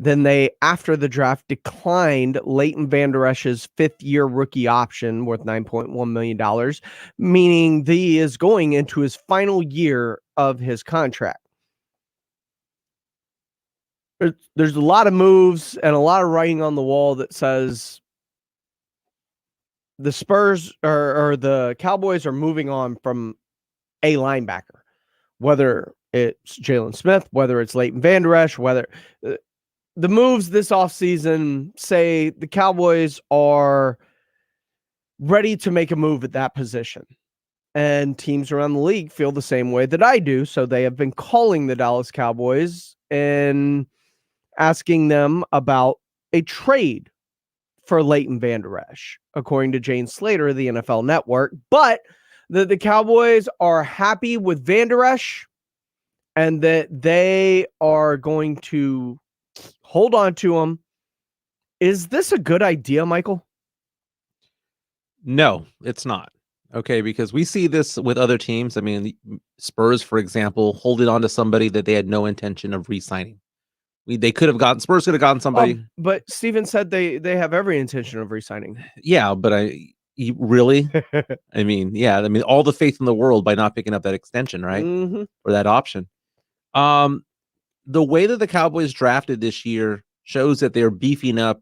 Then they, after the draft, declined Leighton Vander Esch's fifth-year rookie option worth $9.1 million, meaning he is going into his final year of his contract. There's a lot of moves and a lot of writing on the wall that says the Spurs or the Cowboys are moving on from a linebacker, whether it's Jalen Smith, whether it's Leighton Vander Esch, whether the moves this offseason say the Cowboys are ready to make a move at that position. And teams around the league feel the same way that I do. So they have been calling the Dallas Cowboys and asking them about a trade for Leighton Vander Esch, according to Jane Slater of the NFL Network. But the Cowboys are happy with Vander Esch and that they are going to hold on to him. Is this a good idea, Michael? No, it's not. Okay, because we see this with other teams. I mean, Spurs, for example, holding on to somebody that they had no intention of re-signing. They could have gotten Spurs could have gotten somebody. But Steven said they have every intention of re-signing. Yeah, but really? I mean, all the faith in the world by not picking up that extension, right? Mm-hmm. Or that option. The way that the Cowboys drafted this year shows that they're beefing up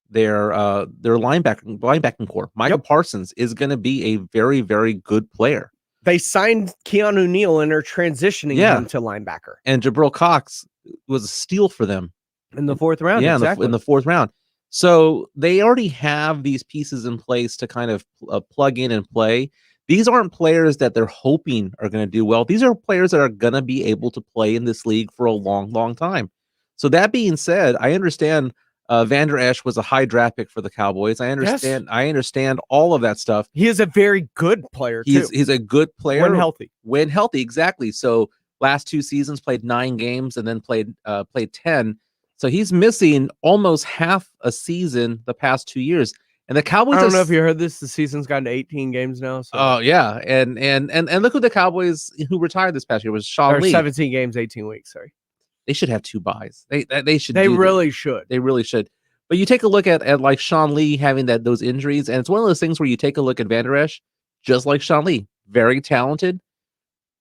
their linebacking core. Michael Parsons is going to be a very, very good player. They signed Keanu Neal and are transitioning him to linebacker. And Jabril Cox was a steal for them in the fourth round. Yeah, exactly. in the fourth round. So they already have these pieces in place to kind of plug in and play. These aren't players that they're hoping are going to do well. These are players that are going to be able to play in this league for a long, long time. So that being said, I understand Vander Esch was a high draft pick for the Cowboys. I understand. Yes. I understand all of that stuff. He is a very good player too. He's a good player when healthy. When healthy, exactly. So last 2 seasons played 9 games and then played 10. So he's missing almost half a season the past 2 years. And the Cowboys. I don't know if you heard this. The season's gotten to 18 games now. So. Oh yeah, and look who the Cowboys who retired this past year was Sean Lee. 17 games, 18 weeks. Sorry. They should have 2 buys. They should. They really should. They really should. But you take a look at like Sean Lee having those injuries, and it's one of those things where you take a look at Vander Esch, just like Sean Lee, very talented,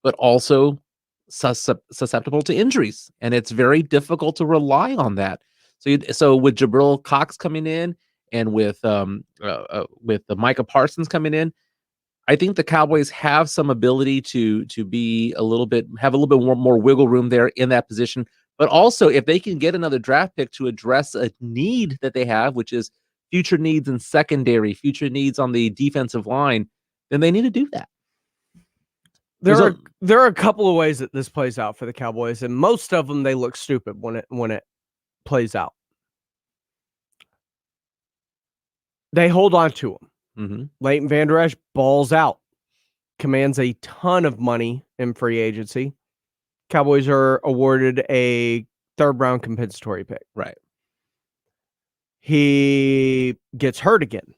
but also susceptible to injuries, and it's very difficult to rely on that. So with Jabril Cox coming in, and with the Micah Parsons coming in, I think the Cowboys have some ability to be have a little bit more wiggle room there in that position. But also, if they can get another draft pick to address a need that they have, which is future needs in secondary, future needs on the defensive line, then they need to do that. There are a couple of ways that this plays out for the Cowboys, and most of them they look stupid when it plays out. They hold on to him. Mm-hmm. Leighton Vander Esch balls out, commands a ton of money in free agency. Cowboys are awarded a 3rd round compensatory pick. Right. He gets hurt again.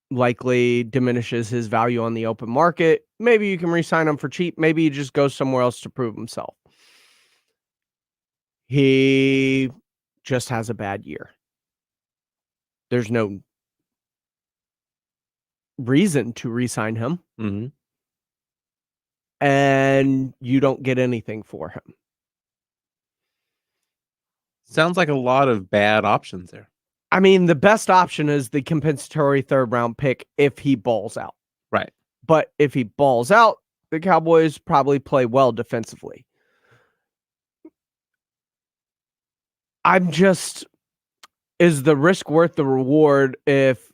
Likely diminishes his value on the open market. Maybe you can re-sign him for cheap. Maybe he just goes somewhere else to prove himself. He just has a bad year. There's no reason to re-sign him. Mm-hmm. And you don't get anything for him. Sounds like a lot of bad options there. I mean, the best option is the compensatory 3rd round pick if he balls out. Right. But if he balls out, the Cowboys probably play well defensively. Is the risk worth the reward if,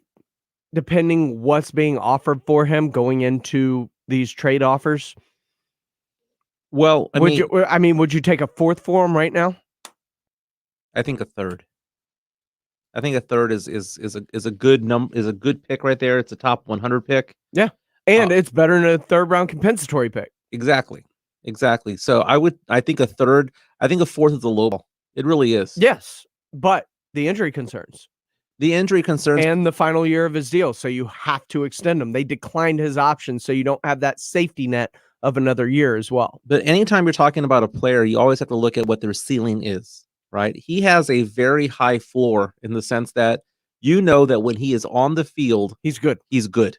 depending what's being offered for him going into these trade offers? Well, would you take a 4th for him right now? I think a 3rd. I think a 3rd is a good pick right there. It's a top 100 pick. Yeah, and it's better than a 3rd round compensatory pick. Exactly. Exactly. So I think a fourth is a low ball. It really is. Yes, but the injury concerns. The injury concerns and the final year of his deal, so you have to extend him. They declined his option, so you don't have that safety net of another year as well. But anytime you're talking about a player, you always have to look at what their ceiling is, right? He has a very high floor in the sense that you know that when he is on the field, he's good. He's good.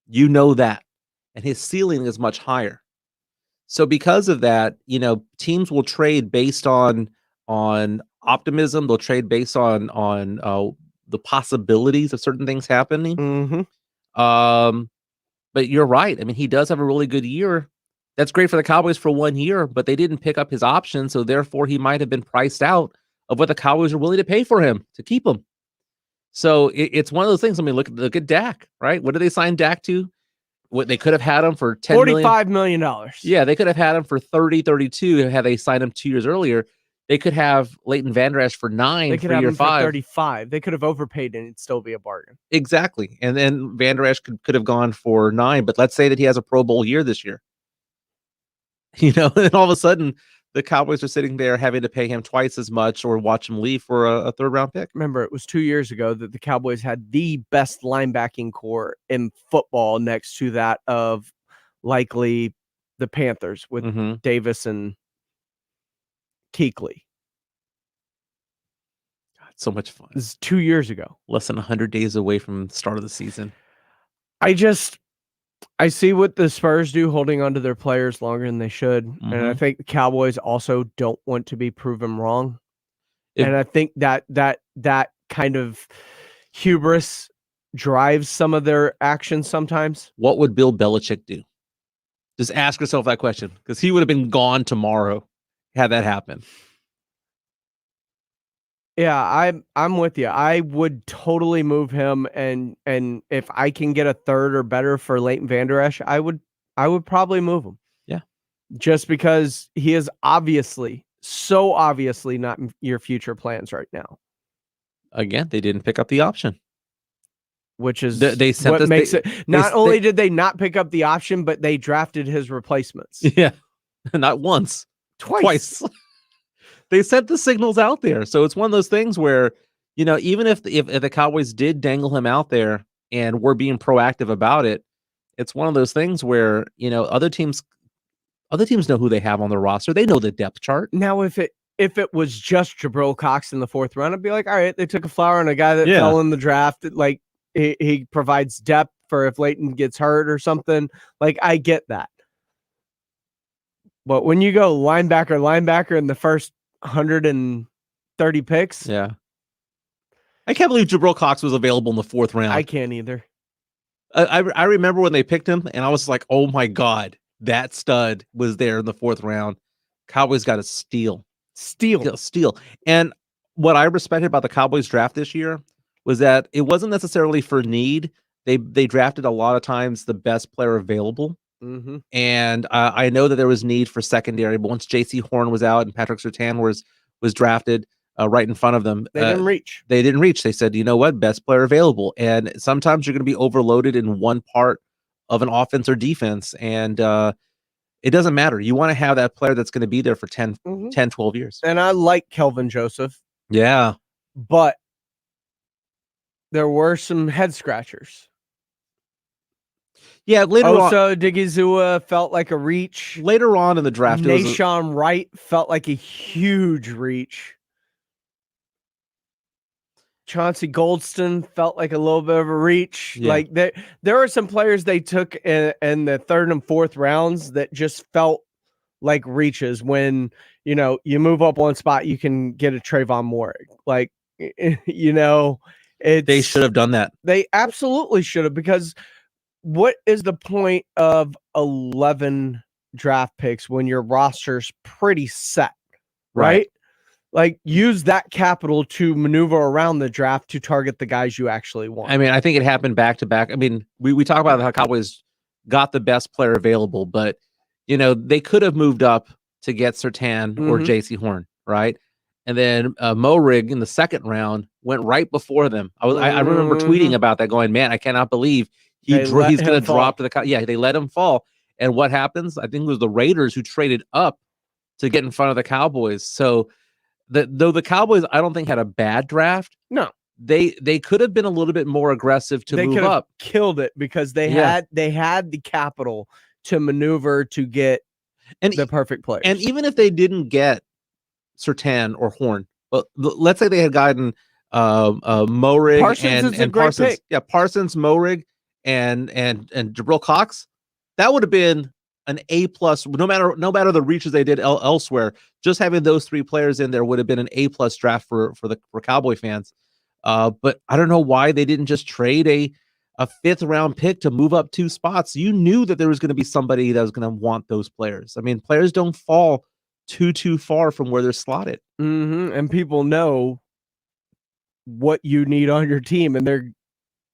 You know that. And his ceiling is much higher. So because of that, teams will trade based on optimism. They'll trade based on the possibilities of certain things happening. Mm-hmm. But you're right. I mean, he does have a really good year. That's great for the Cowboys for 1 year, but they didn't pick up his option, so therefore he might have been priced out of what the Cowboys are willing to pay for him to keep him. So it's one of those things. I mean, look at Dak, right? What did they sign Dak to? What they could have had him for $45 million. Yeah, they could have had him for 30, 32 had they signed him 2 years earlier. They could have Leighton Vander Esch for 9 They could for have year him 5. for 35. They could have overpaid and it'd still be a bargain. Exactly. And then Vander Esch could have gone for 9, but let's say that he has a Pro Bowl year this year. And all of a sudden the Cowboys are sitting there having to pay him twice as much or watch him leave for a third round pick. Remember, it was 2 years ago that the Cowboys had the best linebacking core in football next to that of likely the Panthers with Davis and Kuechly. God, so much fun. This is 2 years ago. Less than 100 days away from the start of the season. I see what the Spurs do, holding on to their players longer than they should. And I think the Cowboys also don't want to be proven wrong. And I think that kind of hubris drives some of their actions sometimes. What would Bill Belichick do? Just ask yourself that question, because he would have been gone tomorrow had that happen. Yeah, I'm with you. I would totally move him, and if I can get a third or better for Leighton Vander Esch, I would probably move him. Yeah, just because he is so obviously not in your future plans right now. Again, they didn't pick up the option, which is they sent what this, makes it. Not only did they not pick up the option, but they drafted his replacements. Yeah, not once, twice. They sent the signals out there. So it's one of those things where, even if the Cowboys did dangle him out there and we're being proactive about it, it's one of those things where, other teams know who they have on their roster. They know the depth chart. Now, if it was just Jabril Cox in the 4th round, I'd be like, all right, they took a flower on a guy that fell in the draft. Like he provides depth for if Leighton gets hurt or something. Like, I get that. But when you go linebacker in the first 130 picks. Yeah. I can't believe Jabril Cox was available in the 4th round. I can't either. I remember when they picked him and I was like, oh my God, that stud was there in the 4th round. Cowboys got a steal. And what I respected about the Cowboys draft this year was that it wasn't necessarily for need. They drafted a lot of times the best player available. Mm-hmm. And I know that there was need for secondary, but once J.C. Horn was out and Patrick Surtain was drafted right in front of them, they didn't reach. They didn't reach. They said, you know what, best player available. And sometimes you're going to be overloaded in one part of an offense or defense, and it doesn't matter. You want to have that player that's going to be there for 10, 12 years. And I like Kelvin Joseph. Yeah. But there were some head scratchers. Yeah, later on. Digizua felt like a reach. Later on in the draft, Nashawn Wright felt like a huge reach. Chauncey Goldston felt like a little bit of a reach. Yeah. Like there are some players they took in the 3rd and 4th rounds that just felt like reaches. When you move up one spot, you can get a Trayvon Moore. Like they should have done that. They absolutely should have, because what is the point of 11 draft picks when your roster's pretty set, right? Like, use that capital to maneuver around the draft to target the guys you actually want. I mean, I think it happened back to back. I mean, we talk about how Cowboys got the best player available, but they could have moved up to get Surtain or J.C. Horn, right? And then Mo Rig in the 2nd round went right before them. I remember tweeting about that, going, man, I cannot believe he's going to drop to the. Yeah, they let him fall. And what happens? I think it was the Raiders who traded up to get in front of the Cowboys. So though the Cowboys, I don't think had a bad draft. No, they could have been a little bit more aggressive to move up. Killed it because they had the capital to maneuver to get the perfect players. And even if they didn't get Surtain or Horn, well, let's say they had gotten Morig and Parsons. Pick. Yeah, Parsons, Morig, and Jabril Cox. That would have been an A+. No matter the reaches they did elsewhere, just having those three players in there would have been an A+ draft for Cowboy fans. But I don't know why they didn't just trade a 5th round pick to move up 2 spots. You knew that there was going to be somebody that was going to want those players. I mean, players don't fall too far from where they're slotted. Mm-hmm. And people know what you need on your team, and they're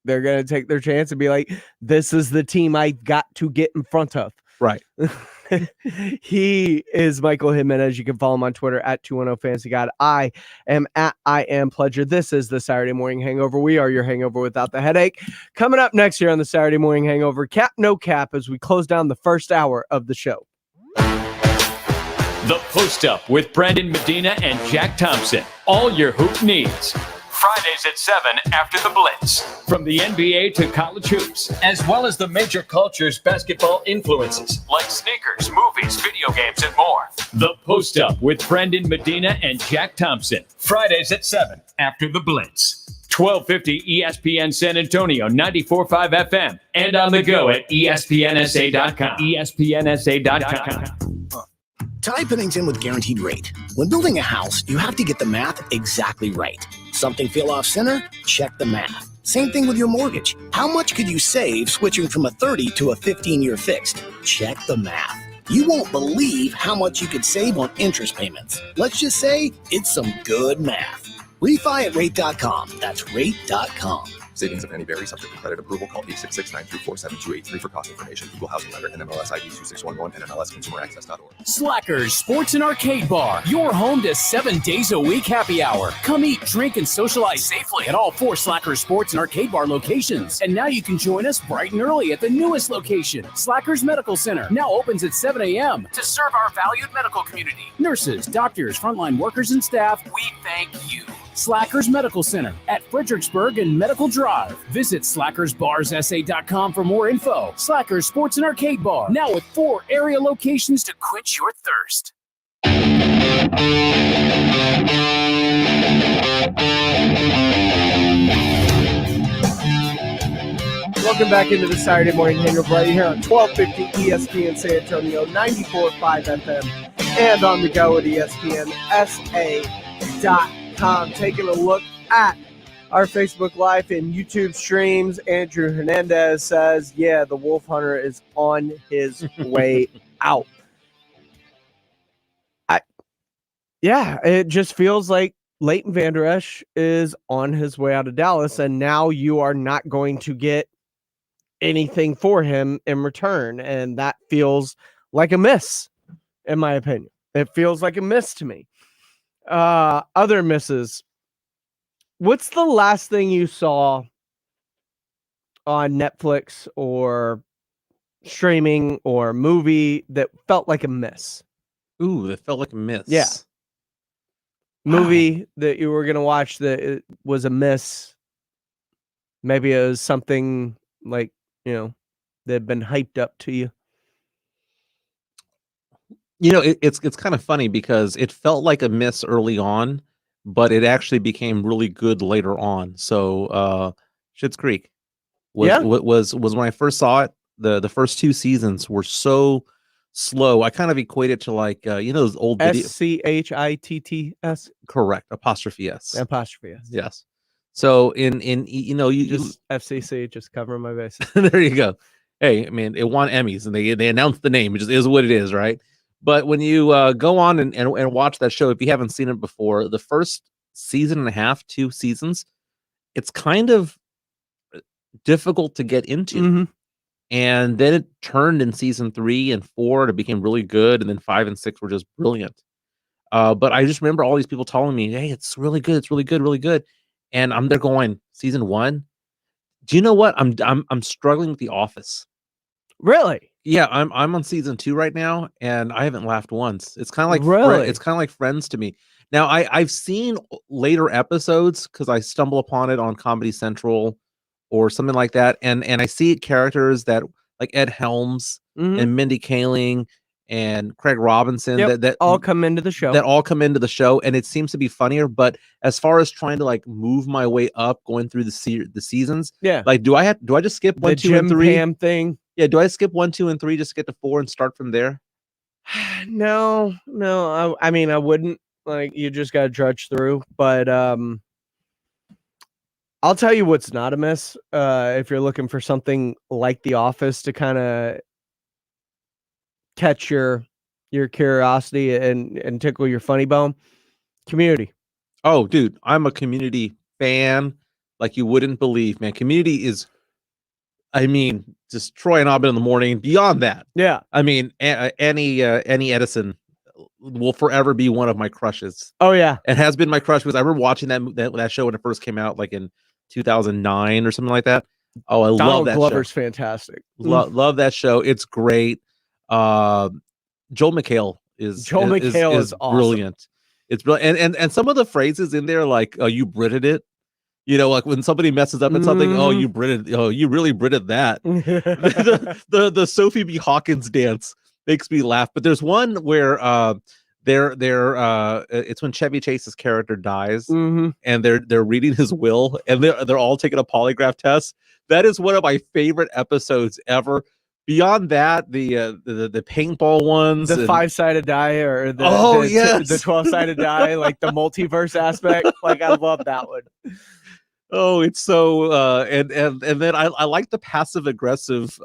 going to take their chance and be like, this is the team I've got to get in front of. Right. He is Michael Jimenez. You can follow him on Twitter at 210 Fantasy God. I am at I Am Pledger. This is the Saturday Morning Hangover. We are your hangover without the headache. Coming up next year on the Saturday Morning Hangover, Cap No Cap, as we close down the first hour of the show. The Post Up with Brandon Medina and Jack Thompson. All your hoop needs. Fridays at 7 after the Blitz. From the NBA to college hoops, as well as the major culture's basketball influences, like sneakers, movies, video games, and more. The Post Up with Brandon Medina and Jack Thompson. Fridays at 7 after the Blitz. 1250 ESPN San Antonio, 94.5 FM, and on the go at ESPNSA.com. ESPNSA.com. Ty Pennington with Guaranteed Rate. When building a house, you have to get the math exactly right. Something feel off center? Check the math. Same thing with your mortgage. How much could you save switching from a 30 to a 15-year fixed? Check the math. You won't believe how much you could save on interest payments. Let's just say it's some good math. Refi at rate.com. That's rate.com. Savings of any vary subject to credit approval. Call 866-934-7283 for cost information. Equal housing lender. NMLS ID 2611 and MLSConsumerAccess.org. Slackers Sports and Arcade Bar. Your home to 7 days a week happy hour. Come eat, drink, and socialize safely at all 4 Slackers Sports and Arcade Bar locations. And now you can join us bright and early at the newest location, Slackers Medical Center. Now opens at 7 a.m. to serve our valued medical community. Nurses, doctors, frontline workers, and staff, we thank you. Slackers Medical Center at Fredericksburg and Medical Drive. Visit slackersbarssa.com for more info. Slackers Sports and Arcade Bar, now with 4 area locations to quench your thirst. Welcome back into the Saturday Morning Hangover right here on 1250 ESPN San Antonio, 94.5 FM, and on the go at ESPNSA.com. Taking a look at our Facebook Live and YouTube streams. Andrew Hernandez says, yeah, the Wolf Hunter is on his way out. It just feels like Leighton Vander Esch is on his way out of Dallas, and now you are not going to get anything for him in return, and that feels like a miss, in my opinion. It feels like a miss to me. Other misses. What's the last thing you saw on Netflix or streaming or movie that felt like a miss? Ooh, that felt like a miss. Yeah. Movie that you were going to watch that it was a miss. Maybe it was something like, that had been hyped up to you. It's kind of funny because it felt like a miss early on, but it actually became really good later on. So, Schitt's Creek was when I first saw it. The first 2 seasons were so slow. I kind of equate it to like those old SCHITTS. Correct. Apostrophe S. Apostrophe S. Yes. So in you just FCC, just covering my bases. There you go. Hey, I mean, it won Emmys and they announced the name. It just is what it is, right? But when you go on and watch that show, if you haven't seen it before, the first season and a half, 2 seasons, it's kind of difficult to get into. Mm-hmm. And then it turned in season 3 and 4, and it became really good. And then 5 and 6 were just brilliant. But I just remember all these people telling me, hey, it's really good. It's really good, really good. And I'm there going, season 1. Do you know what? I'm struggling with The Office. Really? Yeah, I'm on season 2 right now, and I haven't laughed once. It's kind of like Really? it's kind of like Friends to me. Now I've seen later episodes because I stumble upon it on Comedy Central or something like that, and I see characters that like Ed Helms Mhm. and Mindy Kaling and Craig Robinson Yep, that all come into the show. that all come into the show, and it seems to be funnier. But as far as trying to like move my way up, going through the seasons, Yeah. like do I just skip The 1, 2, Jim and 3? Pam thing. Yeah, do I skip 1, 2, and 3 just to get to 4 and start from there? No, I mean, I wouldn't. Like, you just got to trudge through. But I'll tell you what's not a miss. If you're looking for something like The Office to kind of catch your curiosity and tickle your funny bone, Community. Oh, dude, I'm a Community fan like you wouldn't believe, man. Community is, I mean, just Troy and Abed in the morning. Beyond that, Yeah. I mean, Annie Edison will forever be one of my crushes. Oh yeah, and has been my crush because I remember watching that show when it first came out, like in 2009 or something like that. Oh, I love Donald that Glover's show. fantastic. Love that show. It's great. Joel McHale is awesome. brilliant. It's brilliant, and some of the phrases in there, like you Britted it. You know, like when somebody messes up at something, oh, you Britted, oh, you really Britted that. the Sophie B. Hawkins dance makes me laugh. But there's one where it's when Chevy Chase's character dies, and they're reading his will, and they're all taking a polygraph test. That is one of my favorite episodes ever. Beyond that, the paintball ones, the 5-sided die, or the 12-sided die, like the multiverse aspect. Like, I love that one. Oh, it's so and then I like the passive aggressive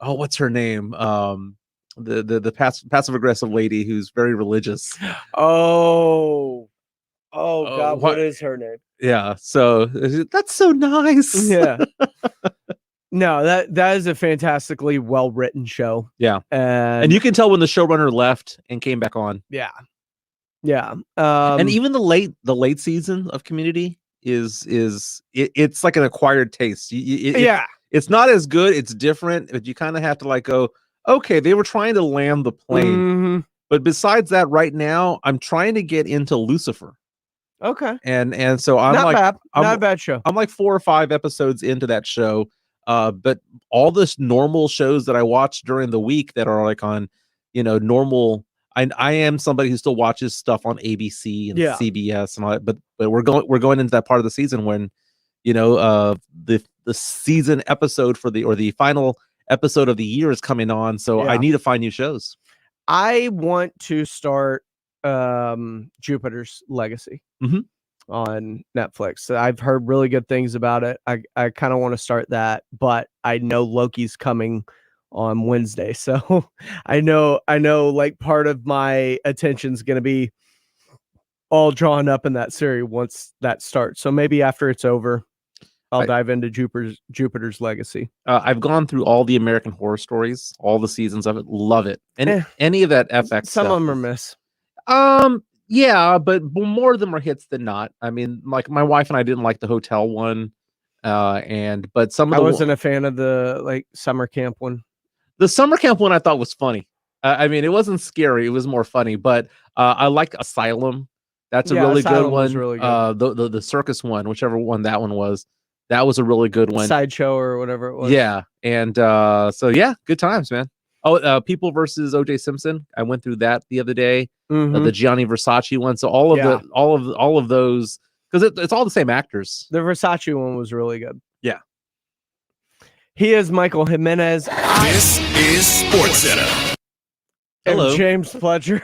what's her name? The passive aggressive lady who's very religious. Oh God, what is her name? Yeah, so that's so nice. Yeah. No, that is a fantastically well written show. Yeah, and you can tell when the showrunner left and came back on. Yeah. And even the late season of Community it's like an acquired taste. It's not as good. It's different, but you kind of have to like go, okay, they were trying to land the plane. But besides that, right now I'm trying to get into Lucifer. Okay. And so I'm not a bad show. I'm like 4 or 5 episodes into that show. But all this normal shows that I watch during the week that are like on, normal. I am somebody who still watches stuff on ABC and CBS and all that, but we're going into that part of the season when, the season episode or the final episode of the year is coming on. So I need to find new shows. I want to start Jupiter's Legacy on Netflix. So I've heard really good things about it. I kind of want to start that, but I know Loki's coming on Wednesday. So I know like part of my attention's going to be all drawn up in that series once that starts. So maybe after it's over, I'll dive into Jupiter's Legacy. I've gone through all the American Horror Stories, all the seasons of it. Love it. And any of that FX some stuff. of them are miss. Yeah, but more of them are hits than not. I mean, like my wife and I didn't like the hotel one. But some of I wasn't a fan of the like summer camp one. The summer camp one I thought was funny. I mean, it wasn't scary; it was more funny. But I like Asylum. That's a really Asylum good one. Was really good. The circus one, whichever one that one was, that was a really good one. Sideshow or whatever it was. Yeah, and so yeah, good times, man. Oh, People versus O.J. Simpson. I went through that the other day. The Gianni Versace one. So all of those, because it's all the same actors. The Versace one was really good. Yeah. He is Michael Jimenez. This is Sports Center. Hello. And James Pledger.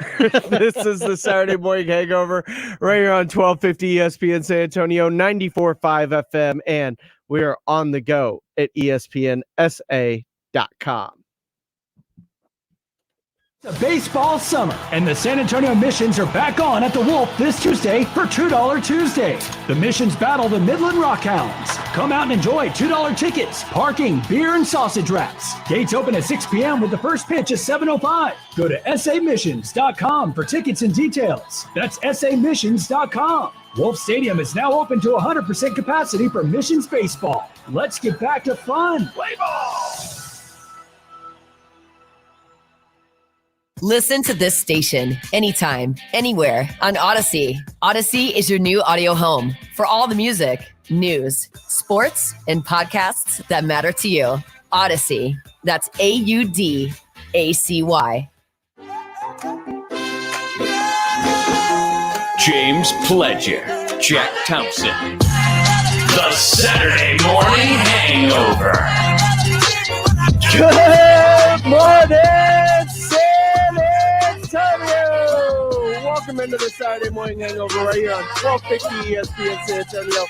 This is the Saturday Morning Hangover right here on 1250 ESPN San Antonio, 94.5 FM, and we are on the go at ESPNSA.com. The baseball summer, and the San Antonio Missions are back on at the Wolf this Tuesday for $2 Tuesday. The Missions battle the Midland Rockhounds. Come out and enjoy $2 tickets, parking, beer, and sausage wraps. Gates open at 6 p.m. with the first pitch at 7:05. Go to samissions.com for tickets and details. That's samissions.com. Wolf Stadium is now open to 100% capacity for Missions baseball. Let's get back to fun. Play ball! Listen to this station anytime, anywhere on Odyssey. Odyssey is your new audio home for all the music, news, sports, and podcasts that matter to you. Odyssey. That's AUDACY. James Pledger, Jack Thompson. The Saturday Morning Hangover. Good morning, San Antonio. Welcome into the Saturday Morning Hangover right here on 1250 ESPN San Antonio,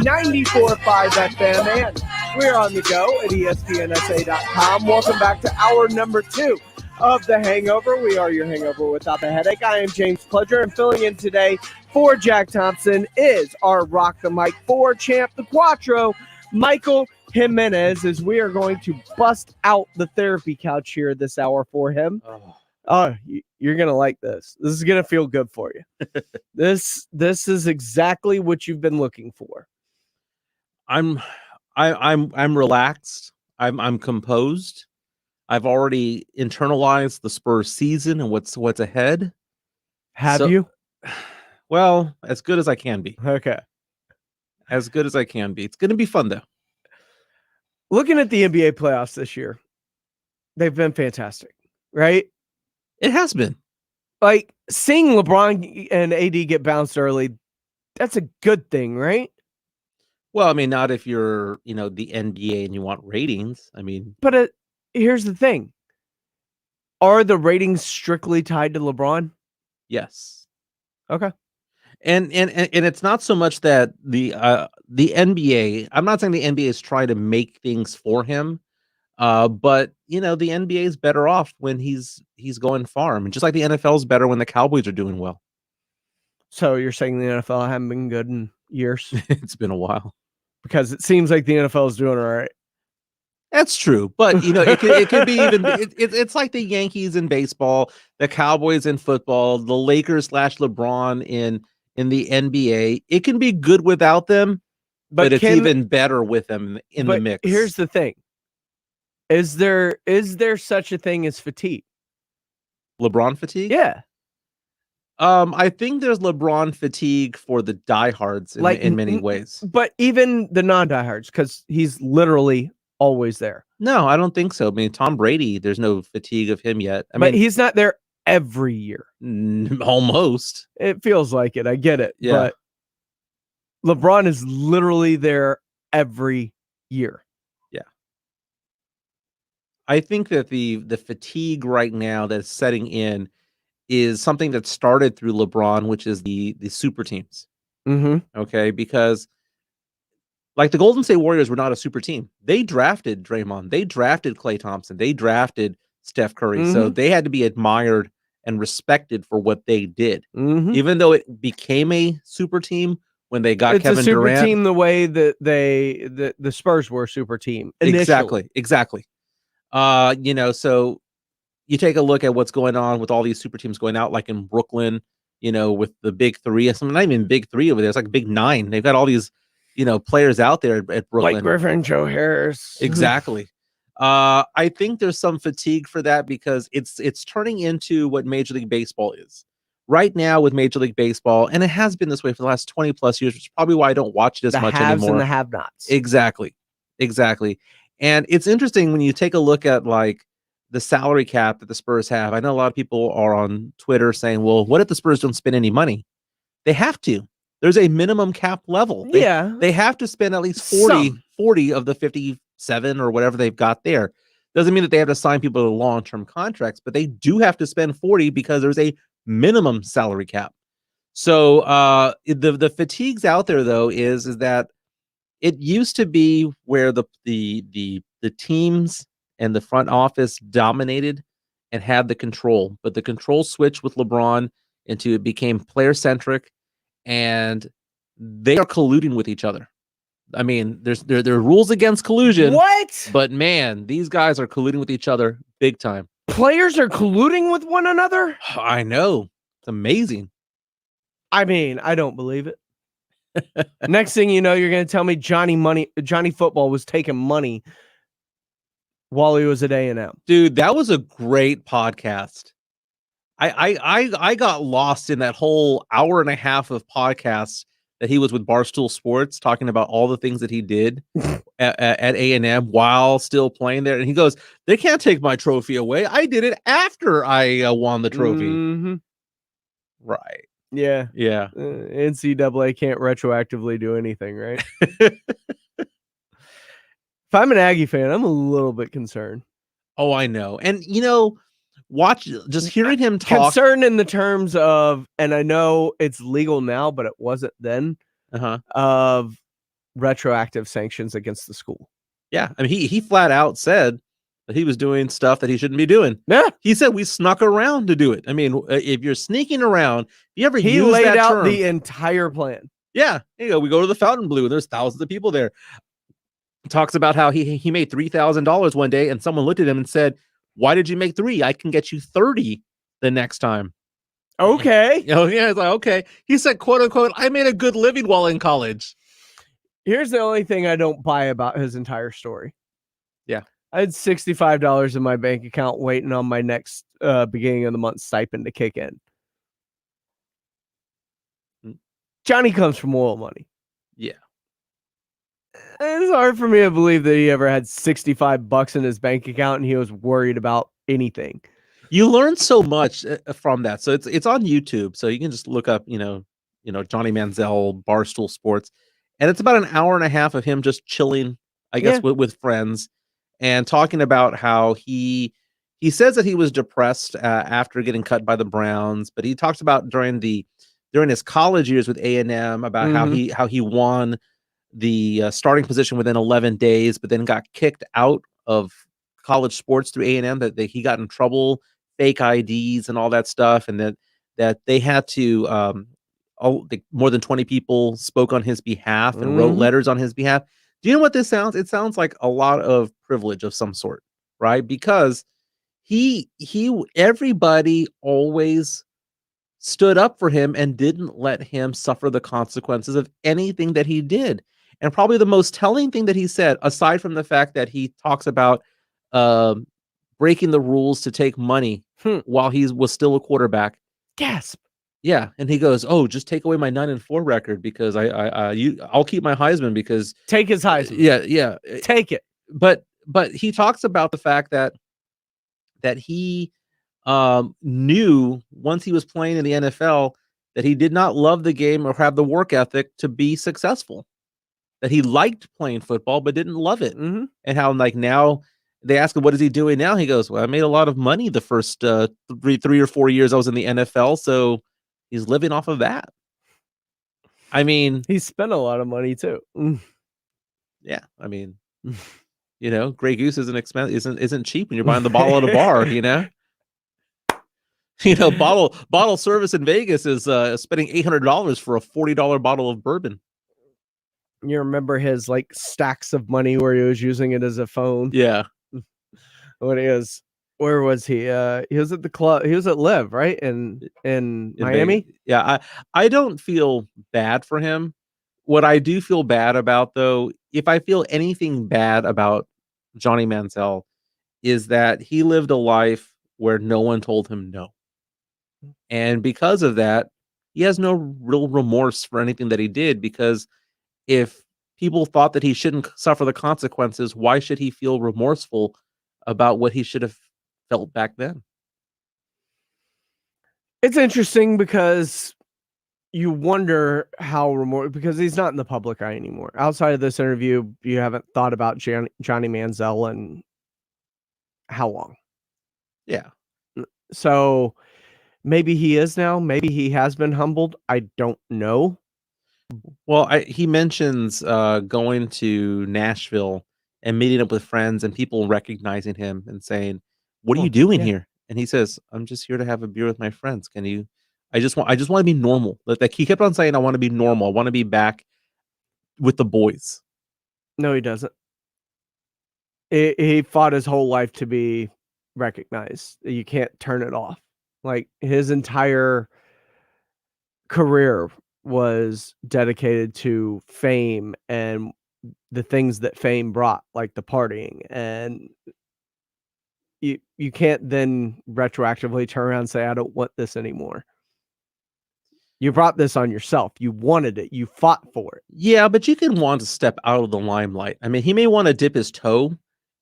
94.5 FM, and we're on the go at ESPNSA.com. Welcome back to hour number 2 of the Hangover. We are your hangover without the headache. I am James Pledger, and filling in today for Jack Thompson is our Rock the Mic 4 champ, the Quattro, Michael Jimenez, as we are going to bust out the therapy couch here this hour for him. Oh, you're going to like this. This is going to feel good for you. This is exactly what you've been looking for. I'm relaxed. I'm composed. I've already internalized the Spurs season and what's ahead. Have you? Well, as good as I can be. Okay. As good as I can be. It's going to be fun, though. Looking at the NBA playoffs this year, they've been fantastic, right? It has been. Like, seeing LeBron and AD get bounced early, that's a good thing, right? Well, I mean, not if you're, the NBA and you want ratings. I mean, but here's the thing. Are the ratings strictly tied to LeBron? Yes. Okay. And it's not so much that the NBA, I'm not saying the NBA is trying to make things for him, but the NBA is better off when he's going far. I mean, just like the NFL is better when the Cowboys are doing well. So you're saying the NFL haven't been good in years? It's been a while. Because it seems like the NFL is doing all right. That's true, but it could be even. It's like the Yankees in baseball, the Cowboys in football, the Lakers / LeBron in the NBA. It can be good without them, but it's even better with them in the mix. Here's the thing: is there such a thing as fatigue? LeBron fatigue? Yeah. I think there's LeBron fatigue for the diehards in many ways, but even the non-diehards, because he's literally always there. No, I don't think so. I mean, Tom Brady, there's no fatigue of him yet. But he's not there every year. Almost. It feels like it. I get it. Yeah. But LeBron is literally there every year. Yeah. I think that the fatigue right now that's setting in is something that started through LeBron, which is the super teams. Mm-hmm. Okay, because like the Golden State Warriors were not a super team. They drafted Draymond. They drafted Klay Thompson. They drafted Steph Curry. Mm-hmm. So they had to be admired and respected for what they did. Mm-hmm. Even though it became a super team when they got Kevin Durant. It's a super team the way that the Spurs were a super team initially. Exactly. So you take a look at what's going on with all these super teams going out, like in Brooklyn, with the big three. Not even big three over there. It's like big nine. They've got all these players out there at Brooklyn. Like Griffin, Joe Harris. Exactly. I think there's some fatigue for that because it's turning into what Major League Baseball is. Right now with Major League Baseball, and it has been this way for the last 20 plus years, which is probably why I don't watch it as much anymore. The haves and the have-nots. Exactly. And it's interesting when you take a look at like the salary cap that the Spurs have. I know a lot of people are on Twitter saying, well, what if the Spurs don't spend any money? They have to. There's a minimum cap level. They have to spend at least 40 of the 57 or whatever they've got there. Doesn't mean that they have to sign people to long-term contracts, but they do have to spend 40 because there's a minimum salary cap. So the fatigues out there though is that it used to be where the teams and the front office dominated and had the control, but the control switched with LeBron into it became player-centric, and they are colluding with each other. I mean, there are rules against collusion. What? But man, these guys are colluding with each other big time. Players are colluding with one another? I know. It's amazing. I mean, I don't believe it. Next thing you know, you're going to tell me Johnny Football was taking money while he was at A&M. Dude, that was a great podcast. I got lost in that whole hour and a half of podcasts that he was with Barstool Sports talking about all the things that he did at A&M while still playing there. And he goes, they can't take my trophy away. I did it after I won the trophy. Mm-hmm. Right. Yeah. Yeah. NCAA can't retroactively do anything, right? If I'm an Aggie fan, I'm a little bit concerned. Oh, I know. And, just hearing him talk. Concerned in the terms of, and I know it's legal now, but it wasn't then, of retroactive sanctions against the school. Yeah. I mean, he flat out said that he was doing stuff that he shouldn't be doing. Yeah. He said we snuck around to do it. I mean, if you're sneaking around, you ever He use laid that out term, the entire plan. Yeah. We go to the Fountain Blue. There's thousands of people there. He talks about how he made $3,000 one day and someone looked at him and said, why did you make 3? I can get you 30 the next time. Okay. Yeah, it's like, okay. He said, quote unquote, I made a good living while in college. Here's the only thing I don't buy about his entire story. Yeah. I had $65 in my bank account waiting on my next beginning of the month stipend to kick in. Johnny comes from oil money. Yeah. It's hard for me to believe that he ever had $65 in his bank account and he was worried about anything. You learn so much from that. So it's on YouTube. So you can just look up, Johnny Manziel, Barstool Sports. And it's about an hour and a half of him just chilling, I guess, with friends and talking about how he says that he was depressed after getting cut by the Browns, but he talks about during his college years with A&M about how he won the starting position within 11 days, but then got kicked out of college sports through A&M, that he got in trouble, fake IDs and all that stuff, and that they had to more than 20 people spoke on his behalf and wrote letters on his behalf. Do you know what this sounds? It sounds like a lot of privilege of some sort, right? Because everybody always stood up for him and didn't let him suffer the consequences of anything that he did. And probably the most telling thing that he said, aside from the fact that he talks about breaking the rules to take money while he was still a quarterback. Gasp. Yeah, and he goes, "Oh, just take away my 9-4 record because I'll keep my Heisman because take his Heisman." Yeah, take it. But he talks about the fact that he knew once he was playing in the NFL that he did not love the game or have the work ethic to be successful. That he liked playing football but didn't love it, and how now they ask him what is he doing now. He goes, "Well, I made a lot of money the first 3 or 4 years I was in the NFL, so." He's living off of that. I mean, he spent a lot of money too. Yeah, I mean, Grey Goose isn't cheap when you're buying the bottle at a bar. Bottle service in Vegas is spending $800 for a $40 bottle of bourbon. You remember his stacks of money where he was using it as a phone? Yeah. What is? Where was he? He was at the club. He was at Live, right? In Miami. Vegas. Yeah, I don't feel bad for him. What I do feel bad about, though, if I feel anything bad about Johnny Manziel, is that he lived a life where no one told him no. And because of that, he has no real remorse for anything that he did, because if people thought that he shouldn't suffer the consequences, why should he feel remorseful about what he should have felt back then? It's interesting because you wonder how because he's not in the public eye anymore. Outside of this interview, you haven't thought about Johnny Manziel and how long? Yeah. So maybe he is now. Maybe he has been humbled. I don't know. Well, he mentions going to Nashville and meeting up with friends and people recognizing him and saying, "What are you doing here?" And he says, "I'm just here to have a beer with my friends. Can you? I just want to be normal." Like he kept on saying, "I want to be normal. I want to be back with the boys." No, he doesn't. He fought his whole life to be recognized. You can't turn it off. Like his entire career was dedicated to fame and the things that fame brought, like the partying. And you can't then retroactively turn around and say, I don't want this anymore. You brought this on yourself. You wanted it. You fought for it. Yeah, but you can want to step out of the limelight. I mean, he may want to dip his toe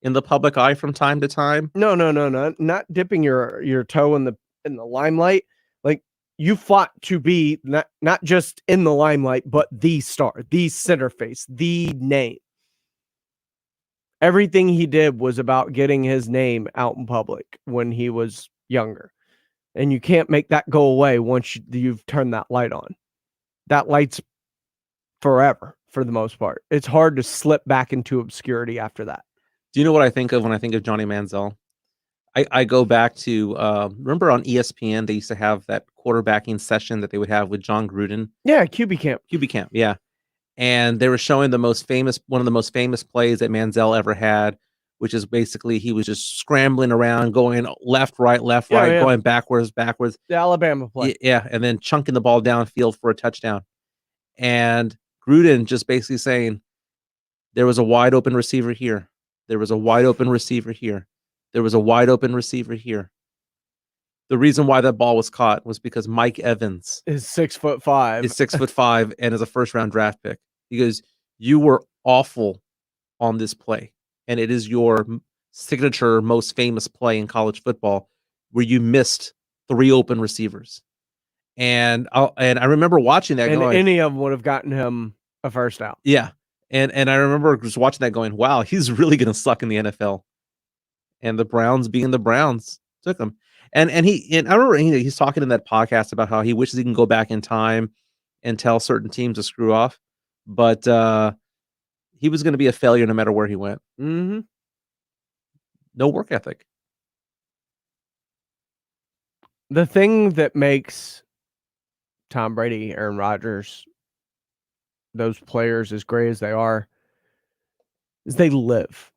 in the public eye from time to time. No, not dipping your toe in the limelight. Like, you fought to be not just in the limelight, but the star, the center face, the name. Everything he did was about getting his name out in public when he was younger. And you can't make that go away once you've turned that light on. That light's forever for the most part. It's hard to slip back into obscurity after that. Do you know what I think of when I think of Johnny Manziel? I go back to, remember on ESPN, they used to have that quarterbacking session that they would have with John Gruden? Yeah, QB Camp, yeah. And they were showing one of the most famous plays that Manziel ever had, which is basically he was just scrambling around, going left, right, going backwards. The Alabama play. Yeah, and then chunking the ball downfield for a touchdown. And Gruden just basically saying, there was a wide open receiver here. There was a wide open receiver here. There was a wide open receiver here. The reason why that ball was caught was because Mike Evans is 6'5", is 6'5", and is a first-round draft pick. He goes, you were awful on this play, and it is your signature, most famous play in college football, where you missed 3 open receivers. And I remember watching that, and going, any of them would have gotten him a first out. Yeah, and I remember just watching that, going, wow, he's really going to suck in the NFL. And the Browns, being the Browns, took him. And I remember he's talking in that podcast about how he wishes he can go back in time and tell certain teams to screw off, but he was going to be a failure no matter where he went. Mm-hmm. No work ethic. The thing that makes Tom Brady, Aaron Rodgers, those players as great as they are, is they live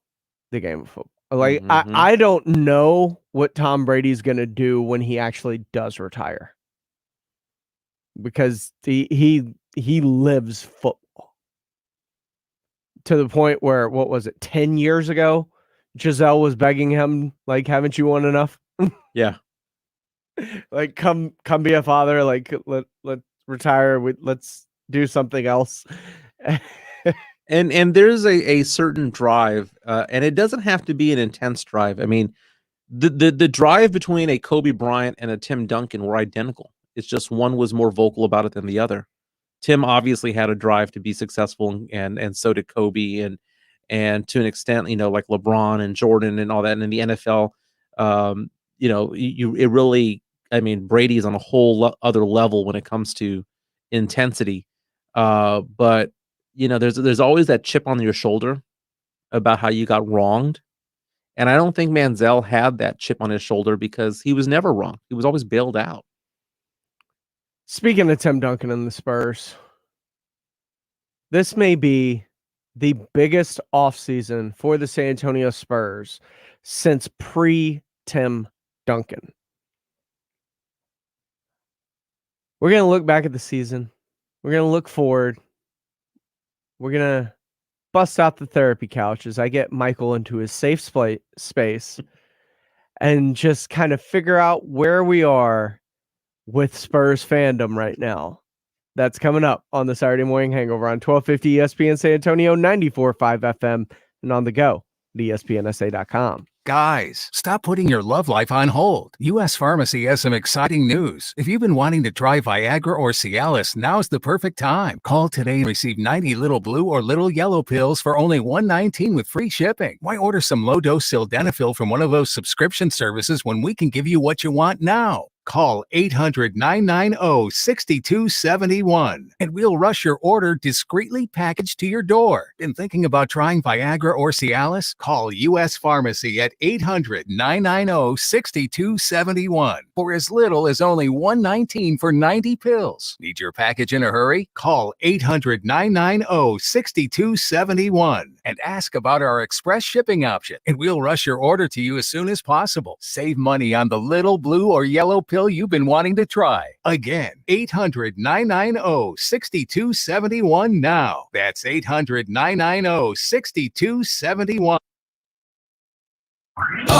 the game of football. Like, I don't know what Tom Brady's going to do when he actually does retire, because he lives football to the point where, what was it, 10 years ago, Giselle was begging him, like, haven't you won enough? Yeah. Like, come be a father. Like, let's retire. Let's do something else. And there's a certain drive, and it doesn't have to be an intense drive. I mean, the drive between a Kobe Bryant and a Tim Duncan were identical. It's just one was more vocal about it than the other. Tim obviously had a drive to be successful, and so did Kobe, and to an extent, like LeBron and Jordan and all that. And in the NFL, it really, I mean, Brady's on a whole other level when it comes to intensity. But there's always that chip on your shoulder about how you got wronged. And I don't think Manziel had that chip on his shoulder because he was never wrong. He was always bailed out. Speaking of Tim Duncan and the Spurs, this may be the biggest offseason for the San Antonio Spurs since pre-Tim Duncan. We're going to look back at the season. We're going to look forward. We're going to bust out the therapy couch as I get Michael into his safe space and just kind of figure out where we are with Spurs fandom right now. That's coming up on the Saturday Morning Hangover on 1250 ESPN San Antonio, 94.5 FM, and on the go, ESPNSA.com. Guys, stop putting your love life on hold. U.S. Pharmacy has some exciting news. If you've been wanting to try Viagra or Cialis, now's the perfect time. Call today and receive 90 little blue or little yellow pills for only $119 with free shipping. Why order some low-dose sildenafil from one of those subscription services when we can give you what you want now? Call 800-990-6271 and we'll rush your order discreetly packaged to your door. Been thinking about trying Viagra or Cialis? Call U.S. Pharmacy at 800-990-6271 for as little as only $119 for 90 pills. Need your package in a hurry? Call 800-990-6271 and ask about our express shipping option, and we'll rush your order to you as soon as possible. Save money on the little blue or yellow pill you've been wanting to try. Again, 800-990-6271 now. That's 800-990-6271. O'Reilly.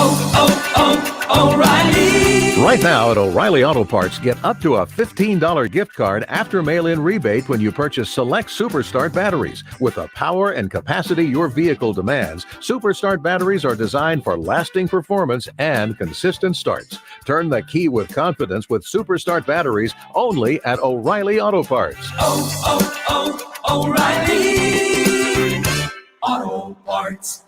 Right now at O'Reilly Auto Parts, get up to a $15 gift card after mail-in rebate when you purchase select Superstart batteries. With the power and capacity your vehicle demands, Superstart batteries are designed for lasting performance and consistent starts. Turn the key with confidence with Superstart batteries only at O'Reilly Auto Parts. O'Reilly Auto Parts.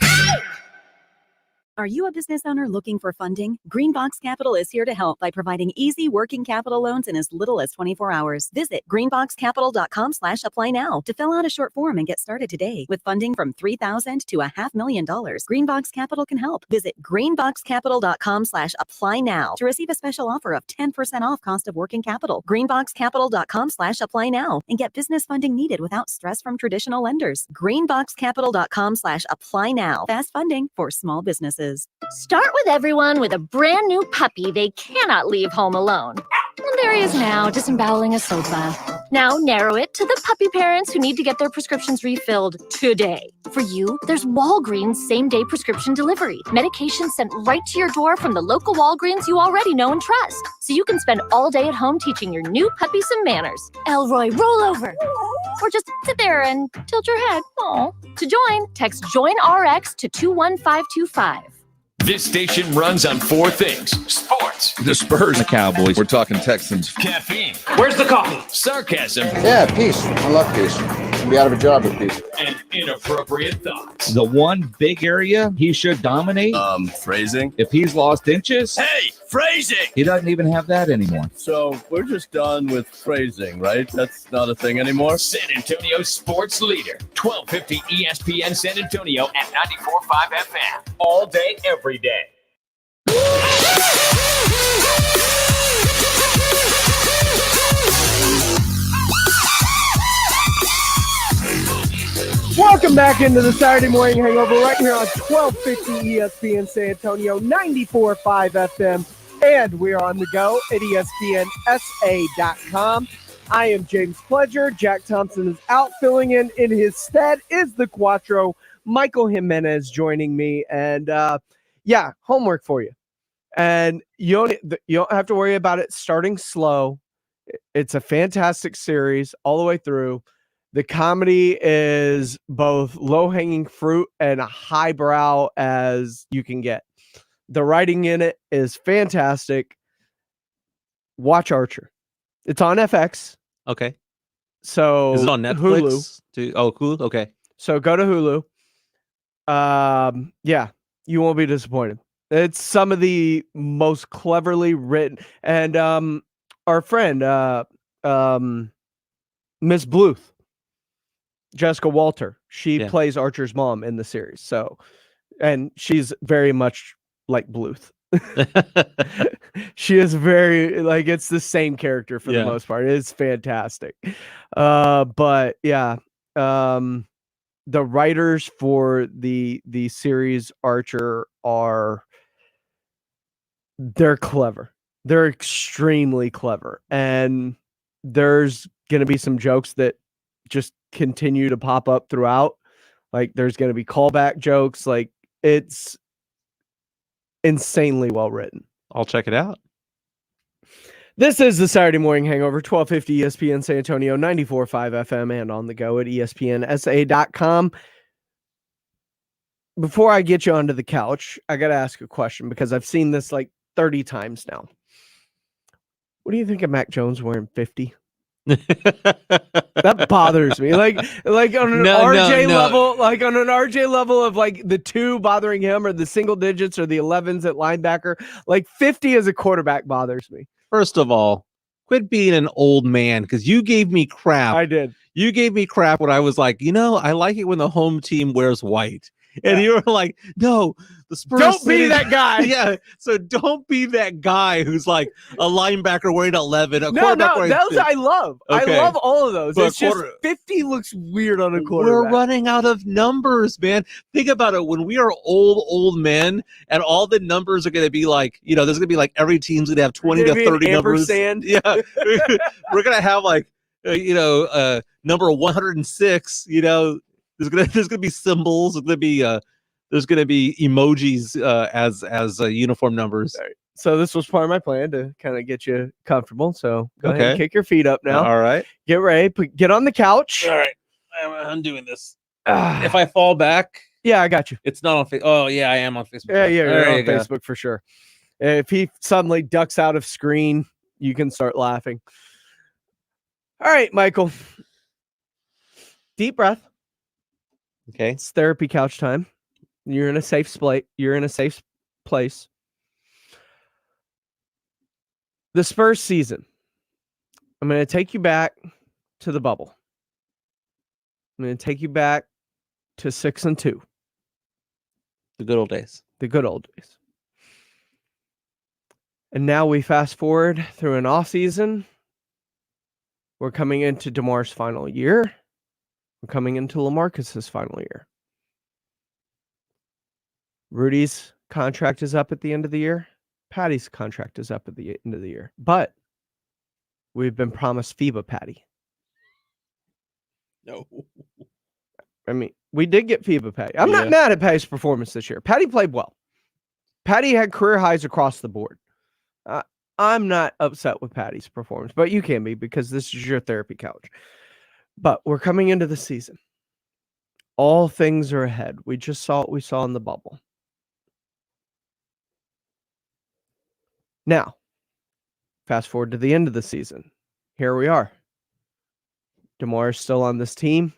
Are you a business owner looking for funding? Greenbox Capital is here to help by providing easy working capital loans in as little as 24 hours. Visit greenboxcapital.com/apply now to fill out a short form and get started today. With funding from $3,000 to $500,000, Greenbox Capital can help. Visit greenboxcapital.com/apply now to receive a special offer of 10% off cost of working capital. Greenboxcapital.com/apply now and get business funding needed without stress from traditional lenders. Greenboxcapital.com/apply now. Fast funding for small businesses. Start with everyone with a brand new puppy they cannot leave home alone. And there he is now, disemboweling a sofa. Now narrow it to the puppy parents who need to get their prescriptions refilled today. For you, there's Walgreens same-day prescription delivery. Medication sent right to your door from the local Walgreens you already know and trust. So you can spend all day at home teaching your new puppy some manners. Elroy, roll over. Or just sit there and tilt your head. Aw. To join, text JOIN-RX to 21525. This station runs on four things: sports, The Spurs, the Cowboys. We're talking Texans. caffeine, Where's the coffee? sarcasm, Yeah, peace. I love peace. I'll be out of a job with peace. and inappropriate thoughts. The one big area he should dominate. Phrasing. If he's lost inches, Hey, phrasing! he doesn't even have that anymore. So we're just done with phrasing, right? That's not a thing anymore? San Antonio sports leader, 1250 ESPN San Antonio at 94.5 FM. All day, every day. Welcome back into the Saturday Morning Hangover right here on 1250 ESPN San Antonio, 94.5 FM, and we are on the go at ESPNSA.com. I am James Pledger. Jack Thompson is out filling in his stead is the Quattro. Michael Jimenez joining me, and homework for you. And you don't have to worry about it starting slow. It's a fantastic series all the way through. The comedy is both low-hanging fruit and highbrow as you can get. The writing in it is fantastic. Watch Archer. It's on FX. Okay. So is it on Netflix? Hulu? Okay. So go to Hulu. You won't be disappointed. It's some of the most cleverly written. And our friend, Miss Bluth, Jessica Walter, she plays Archer's mom in the series. So, and she's very much like Bluth. She is very it's the same character for the most part. It's fantastic. The writers for the series Archer they're clever. They're extremely clever. And there's going to be some jokes that just continue to pop up throughout. Like there's going to be callback jokes. Like it's insanely well written. I'll check it out. This is the Saturday Morning Hangover, 1250 ESPN San Antonio, 94.5 FM, and on the go at ESPNSA.com. Before I get you onto the couch, I got to ask a question because I've seen this like 30 times now. What do you think of Mac Jones wearing 50? That bothers me. Like on an RJ level, like on an RJ level of like the 2 bothering him or the single digits or the 11s at linebacker, like 50 as a quarterback bothers me. First of all, quit being an old man because you gave me crap. I did. You gave me crap when I was like, I like it when the home team wears white. And you were like, no, the Spurs. Don't be that guy. Yeah. So don't be that guy who's like a linebacker wearing 11. No, wearing those I love. Okay. I love all of those. But it's just 50 looks weird on a quarterback. We're running out of numbers, man. Think about it. When we are old men and all the numbers are going to be like, there's going to be like every team's going to have 20 to 30 numbers. Yeah. We're going to have like, number 106, There's gonna be symbols. There's gonna be there's going to be emojis as uniform numbers. So this was part of my plan to kind of get you comfortable. So go ahead and Okay. kick your feet up now. All right. Get ready. Get on the couch. All right. I'm doing this. If I fall back, yeah, I got you. It's not on Facebook. Oh, yeah, I am on Facebook. Yeah, There you're on you go. Facebook for sure. If he suddenly ducks out of screen, you can start laughing. All right, Michael. Deep breath. Okay. It's therapy couch time. You're in a safe You're in a safe place. The Spurs season. I'm going to take you back to the bubble. I'm going to take you back to 6-2. The good old days. The good old days. And now we fast forward through an off season. We're coming into DeMar's final year. We're coming into LaMarcus's final year. Rudy's contract is up at the end of the year. Patty's contract is up at the end of the year. But we've been promised FIBA Patty. No. I mean, we did get FIBA Patty. I'm not mad at Patty's performance this year. Patty played well. Patty had career highs across the board. I'm not upset with Patty's performance, but you can be because this is your therapy couch. But we're coming into the season. All things are ahead. We just saw what we saw in the bubble. Now, fast forward to the end of the season. Here we are. DeMar is still on this team.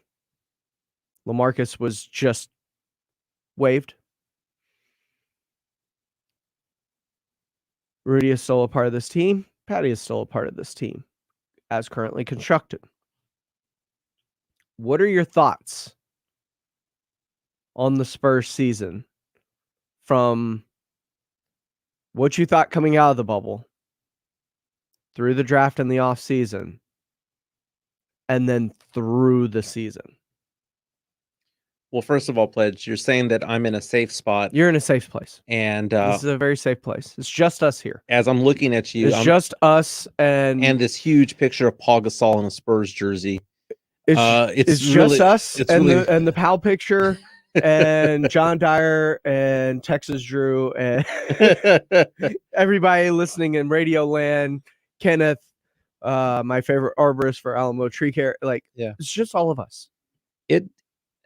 LaMarcus was just waived. Rudy is still a part of this team. Patty is still a part of this team as currently constructed. What are your thoughts on the Spurs season from what you thought coming out of the bubble through the draft and the off season and then through the season? Well, first of all, Pledge, you're saying that I'm in a safe spot. You're in a safe place. And this is a very safe place. It's just us here. As I'm looking at you, It's just us and this huge picture of Paul Gasol in a Spurs jersey. It's really, just us it's and really, the Powell picture and John Dyer and Texas Drew and everybody listening in Radio Land, Kenneth, my favorite arborist for Alamo Tree Care. It's just all of us.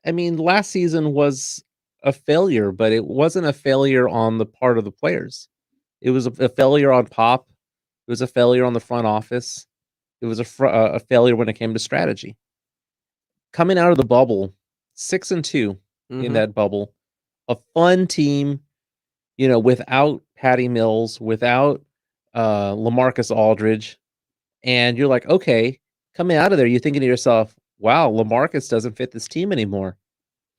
I mean, last season was a failure, but it wasn't a failure on the part of the players. It was a failure on Pop. It was a failure on the front office. It was a failure when it came to strategy. Coming out of the bubble, 6-2 in that bubble, a fun team, without Patty Mills, without LaMarcus Aldridge, and you're like, okay, coming out of there, you're thinking to yourself, wow, LaMarcus doesn't fit this team anymore.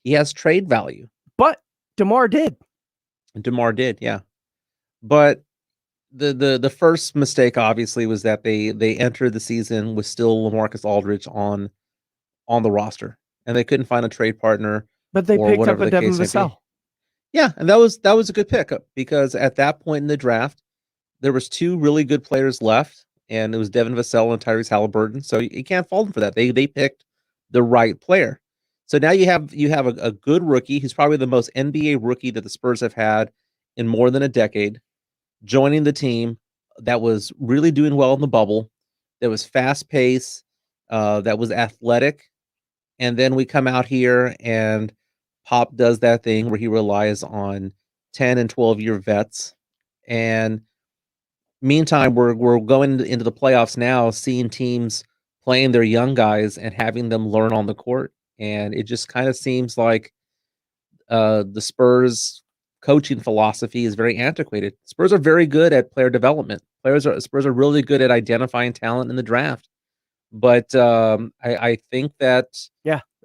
He has trade value. But DeMar did. DeMar did, yeah. But the first mistake, obviously, was that they entered the season with still LaMarcus Aldridge on the roster, and they couldn't find a trade partner. But they picked up a Devin Vassell. Yeah, and that was a good pickup because at that point in the draft, there was two really good players left, and it was Devin Vassell and Tyrese Halliburton. So you can't fault them for that. They picked the right player. So now you have a good rookie who's probably the most NBA rookie that the Spurs have had in more than a decade, joining the team that was really doing well in the bubble, that was fast paced, that was athletic. And then we come out here and Pop does that thing where he relies on 10 and 12-year vets. And meantime, we're going into the playoffs now, seeing teams playing their young guys and having them learn on the court. And it just kind of seems like the Spurs coaching philosophy is very antiquated. Spurs are very good at player development. Spurs are really good at identifying talent in the draft. But I think that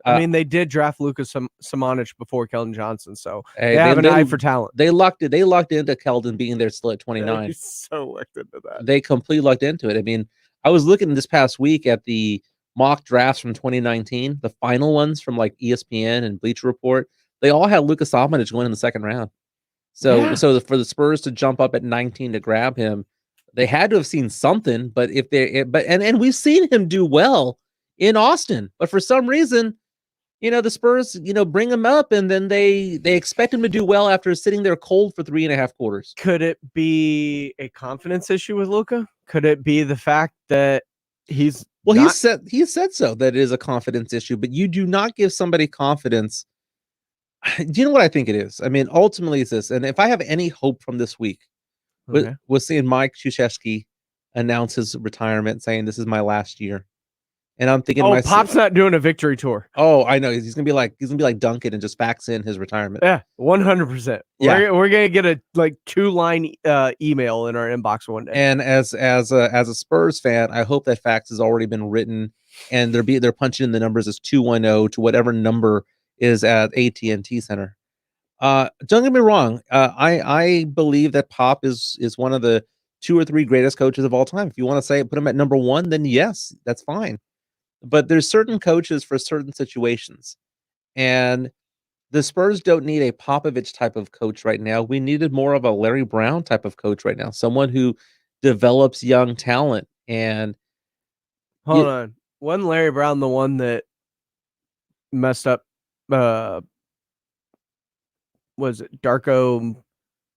they did draft Lucas Samanic before Keldon Johnson, so they have an eye for talent. They lucked into Keldon being there still at 29. They so lucked into that. They completely lucked into it. I mean, I was looking this past week at the mock drafts from 2019, the final ones from like ESPN and Bleacher Report. They all had Lucas Samanic going in the second round. So for the Spurs to jump up at 19 to grab him, they had to have seen something. But and we've seen him do well in Austin, but for some reason the Spurs, bring him up, and then they expect him to do well after sitting there cold for 3.5 quarters. Could it be a confidence issue with Luka? Could it be the fact that he's he said so, that it is a confidence issue, but you do not give somebody confidence. Do you know what I think it is? I mean, ultimately it's this, and if I have any hope from this week, was seeing Mike Krzyzewski announce his retirement, saying this is my last year. And I'm thinking, Pop's not doing a victory tour. Oh, I know. He's gonna be like Duncan and just fax in his retirement. Yeah, 100%. Yeah. We're gonna get a 2-line email in our inbox one day. And as a Spurs fan, I hope that fax has already been written, and they're punching in the numbers as 210 to whatever number is at AT&T Center. Don't get me wrong. I believe that Pop is one of the 2 or 3 greatest coaches of all time. If you want to say put him at number 1, then yes, that's fine. But there's certain coaches for certain situations, and the Spurs don't need a Popovich type of coach right now. We needed more of a Larry Brown type of coach right now, someone who develops young talent. And hold on, wasn't Larry Brown the one that messed up? Was it Darko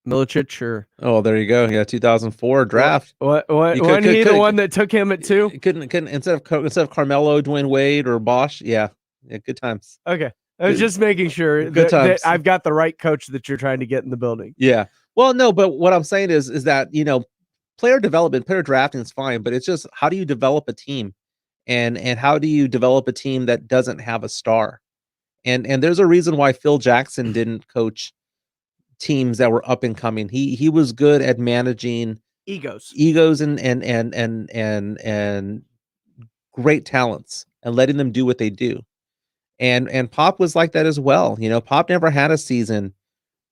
Milicic or? Oh, there you go. Yeah, 2004 draft. Wasn't he the one that took him at 2? Couldn't instead of Carmelo, Dwayne Wade, or Bosch. Yeah, good times. Okay, I was just making sure that I've got the right coach that you're trying to get in the building. Yeah. Well, no, but what I'm saying is that player development, player drafting is fine, but it's just how do you develop a team, and how do you develop a team that doesn't have a star, and there's a reason why Phil Jackson didn't coach teams that were up and coming. He was good at managing egos and great talents and letting them do what they do. And Pop was like that as well. Pop never had a season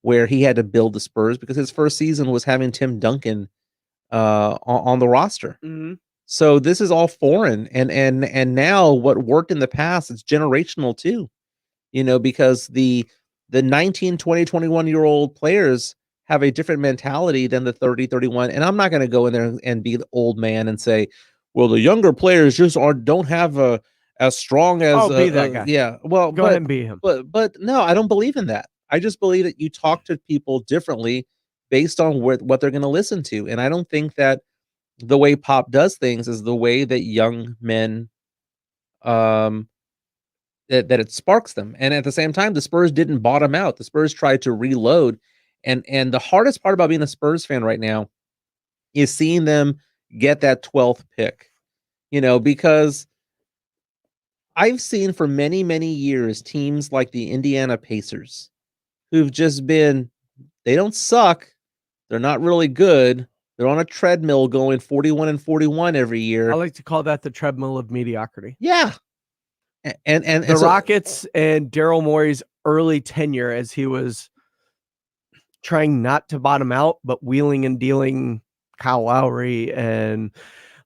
where he had to build the Spurs because his first season was having Tim Duncan on the roster. Mm-hmm. So this is all foreign, and now what worked in the past is generational too. Because the 19, 20, 21-year-old players have a different mentality than the 30, 31. And I'm not going to go in there and be the old man and say, well, the younger players just don't have as strong as be that guy. Yeah. Well, go ahead and be him. But no, I don't believe in that. I just believe that you talk to people differently based on what they're going to listen to. And I don't think that the way Pop does things is the way that young men that it sparks them. And at the same time, the Spurs didn't bottom out. The Spurs tried to reload. And the hardest part about being a Spurs fan right now is seeing them get that 12th pick, because I've seen for many, many years teams like the Indiana Pacers who've just been, they don't suck. They're not really good. They're on a treadmill going 41-41 every year. I like to call that the treadmill of mediocrity. Yeah. And the Rockets and Daryl Morey's early tenure as he was trying not to bottom out, but wheeling and dealing Kyle Lowry and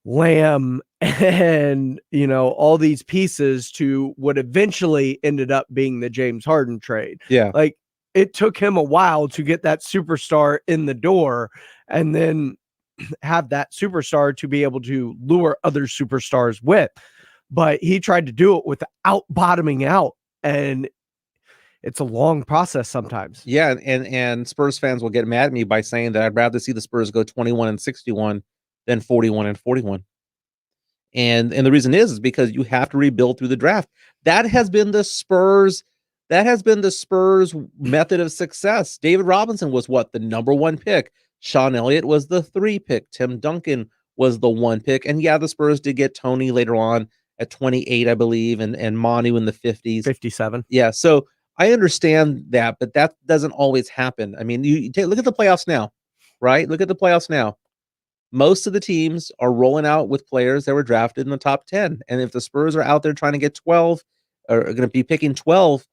Lamb and, all these pieces to what eventually ended up being the James Harden trade. Yeah. Like it took him a while to get that superstar in the door and then have that superstar to be able to lure other superstars with. But he tried to do it without bottoming out, and it's a long process sometimes. Yeah, and Spurs fans will get mad at me by saying that I'd rather see the Spurs go 21-61 than 41-41. And the reason is because you have to rebuild through the draft. That has been the Spurs method of success. David Robinson was the number 1 pick. Sean Elliott was the 3 pick. Tim Duncan was the 1 pick. And yeah, the Spurs did get Tony later on at 28, I believe, and Manu in the 50s. 57. Yeah, so I understand that, but that doesn't always happen. I mean, you look at the playoffs now, right? Look at the playoffs now. Most of the teams are rolling out with players that were drafted in the top 10. And if the Spurs are out there trying to get 12, or are going to be picking 12,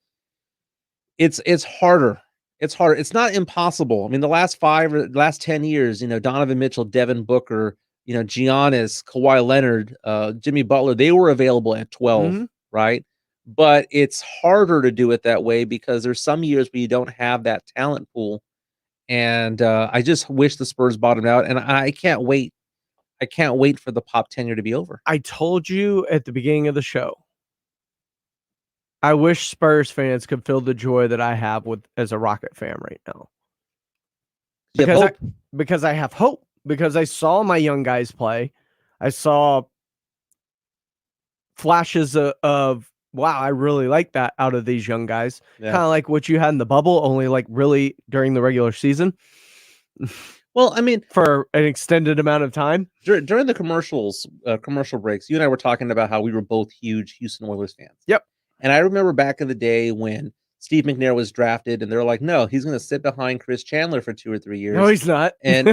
it's harder. It's harder. It's not impossible. I mean, the last 10 years, Donovan Mitchell, Devin Booker, Giannis, Kawhi Leonard, Jimmy Butler, they were available at 12, right? But it's harder to do it that way because there's some years where you don't have that talent pool. And I just wish the Spurs bottomed out, and I can't wait. I can't wait for the Pop tenure to be over. I told you at the beginning of the show I wish Spurs fans could feel the joy that I have as a Rocket fan right now. Because I have hope. Because I saw my young guys play. I saw flashes of wow, I really like that out of these young guys. Yeah. Kind of like what you had in the bubble, only like really during the regular season. Well, I mean, for an extended amount of time. During the commercial breaks, you and I were talking about how we were both huge Houston Oilers fans. Yep. And I remember back in the day when Steve McNair was drafted, and they're like, "No, he's going to sit behind Chris Chandler for 2 or 3 years." No, he's not. And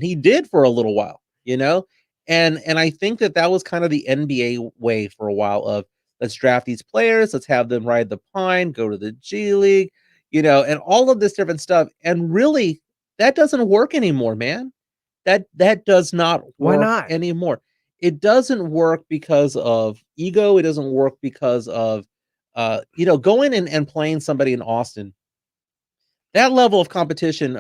he did for a little while, you know. And I think that was kind of the NBA way for a while of let's draft these players, let's have them ride the pine, go to the G League, you know, and all of this different stuff. And really, that doesn't work anymore, man. That does not work. Why not anymore? It doesn't work because of ego. It doesn't work because of going and playing somebody in Austin. That level of competition,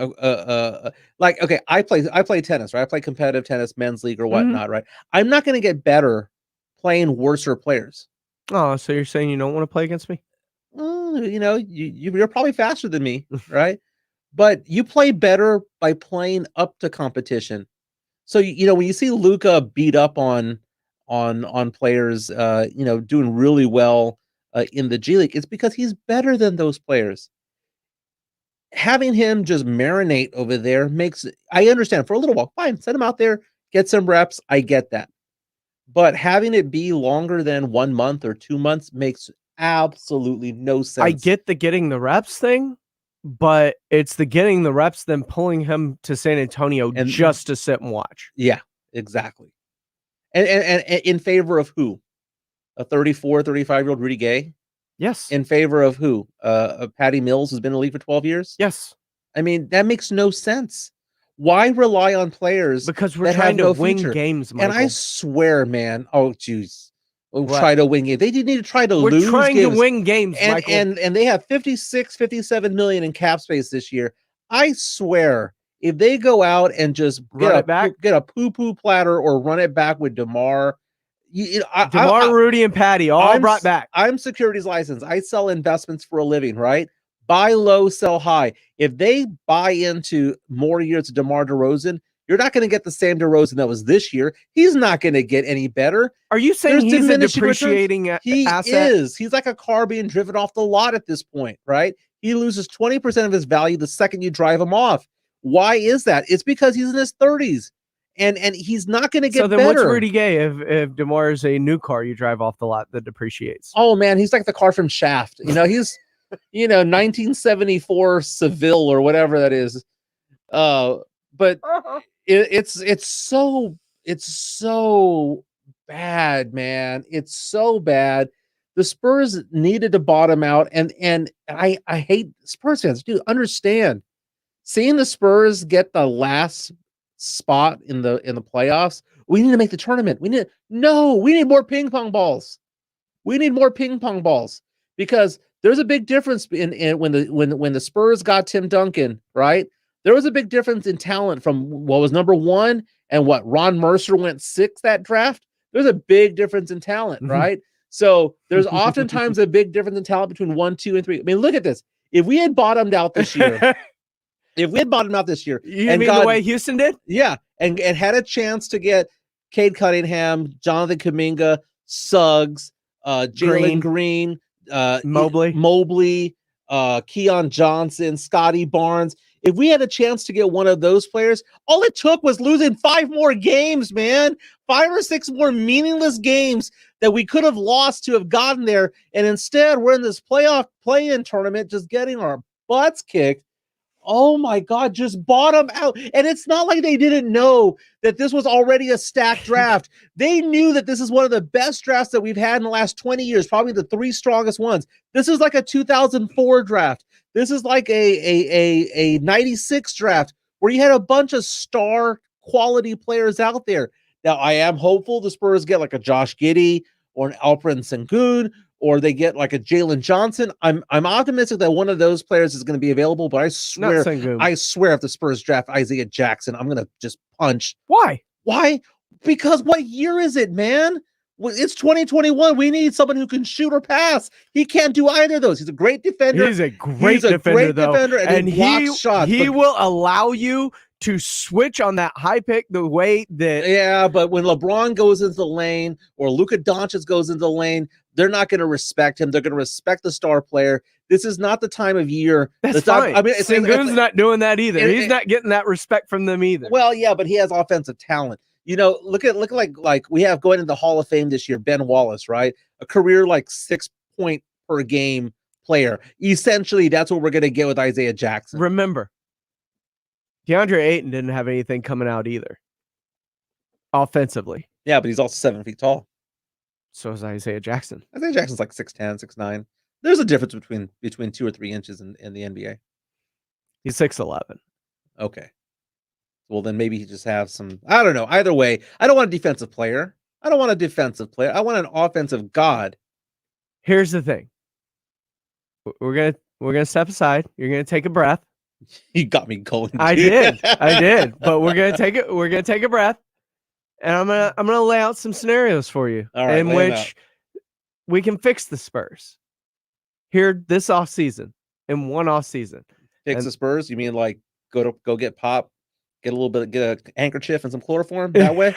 like, okay, I play tennis, right? I play competitive tennis, men's league or whatnot, right? I'm not going to get better playing worser players. Oh, so you're saying you don't want to play against me? You're probably faster than me, right? But you play better by playing up to competition. So when you see Luka beat up on players, doing really well in the G League, it's because he's better than those players. Having him just marinate over there I understand for a little while, fine, send him out there, get some reps. I get that. But having it be longer than 1 month or 2 months makes absolutely no sense. I get the getting the reps thing, but it's the getting the reps, then pulling him to San Antonio just to sit and watch. Yeah, exactly. And in favor of who? A 34, 35-year-old Rudy Gay? Yes. In favor of who? Patty Mills, who's been in the league for 12 years? Yes. I mean, that makes no sense. Why rely on players because we're trying to win games, Michael. And I swear, man, jeez. Try to win games. They didn't need to try to lose games. We're trying to win games, Michael. And they have 57 million in cap space this year. I swear, if they go out and just get a poo-poo platter or run it back with DeMar, Rudy, and Patty all brought back. I'm securities licensed. I sell investments for a living, right? Buy low, sell high. If they buy into more years of DeMar DeRozan, you're not going to get the same DeRozan that was this year. He's not going to get any better. Are you saying he's a depreciating asset? He is. He's like a car being driven off the lot at this point, right? He loses 20% of his value the second you drive him off. Why is that? It's because he's in his 30s. And he's not going to get better. So then what's Rudy Gay if DeMar is a new car you drive off the lot that depreciates? Oh, man, he's like the car from Shaft. He's 1974 Seville or whatever that is. But it's so bad, man. It's so bad. The Spurs needed to bottom out, and I hate Spurs fans. Dude, understand. Seeing the Spurs get the last spot in the playoffs, we need to make the tournament. We need more ping pong balls. We need more ping pong balls because there's a big difference in when the Spurs got Tim Duncan, right? There was a big difference in talent from what was number 1 and what Ron Mercer went 6th that draft. There's a big difference in talent, right? So there's oftentimes a big difference in talent between 1, 2, and 3. I mean, look at this. If we had bottomed out this year, you mean the way Houston did? Yeah, and had a chance to get Cade Cunningham, Jonathan Kuminga, Suggs, Jalen Green, Mobley, Keon Johnson, Scotty Barnes. If we had a chance to get one of those players, all it took was losing 5 more games, man. 5 or 6 more meaningless games that we could have lost to have gotten there. And instead, we're in this playoff play-in tournament just getting our butts kicked. Oh my God, just bottom out. And it's not like they didn't know that this was already a stacked draft. They knew that this is one of the best drafts that we've had in the last 20 years, probably the 3 strongest ones. This is like a 2004 draft. This is like a 96 draft where you had a bunch of star quality players out there. Now, I am hopeful the Spurs get like a Josh Giddey or an Alperen Sengun, or they get like a Jalen Johnson. I'm optimistic that one of those players is going to be available, but I swear if the Spurs draft Isaiah Jackson, I'm going to just punch. Why? Because what year is it, man? Well, it's 2021. We need someone who can shoot or pass. He can't do either of those. He's a great defender. He's a great defender, and he blocks shots. He will allow you to switch on that high pick the way that. Yeah, but when LeBron goes into the lane or Luka Doncic goes into the lane, they're not going to respect him. They're going to respect the star player. This is not the time of year. That's fine. Sengun's not doing that either. He's not getting that respect from them either. Well, yeah, but he has offensive talent. You know, look like we have going into the Hall of Fame this year, Ben Wallace, right? A career like 6 point per game player. Essentially, that's what we're going to get with Isaiah Jackson. Remember, DeAndre Ayton didn't have anything coming out either, offensively. Yeah, but he's also 7 feet tall. So is Isaiah Jackson. Isaiah Jackson's like 6'10", 6'9". There's a difference between 2 or 3 inches in the NBA. He's 6'11". Okay. Well, then maybe he just have some. I don't know. Either way, I don't want a defensive player. I want an offensive god. Here's the thing. We're gonna step aside. You're gonna take a breath. You got me going. I did. But we're gonna take it. We're gonna take a breath, and I'm gonna lay out some scenarios for you in which we can fix the Spurs here this off season in one off season. Fix the Spurs? You mean like go get Pop? Get a handkerchief and some chloroform that way.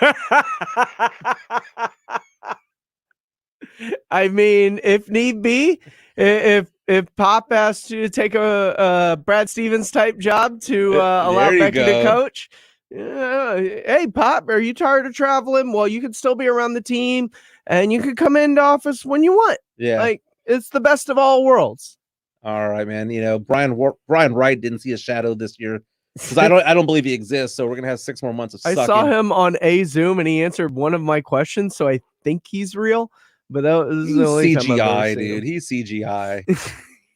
I mean, if need be, if Pop asked you to take a Brad Stevens type job to allow Becky to coach, hey Pop, are you tired of traveling? Well, you can still be around the team, and you can come into office when you want. Yeah, like it's the best of all worlds. All right, man. You know, Brian Wright didn't see a shadow this year. Because I don't believe he exists, so we're gonna have 6 more months of sucking. I saw him on a Zoom and he answered one of my questions, so I think he's real. But that was the only CGI, time I've dude. He's CGI.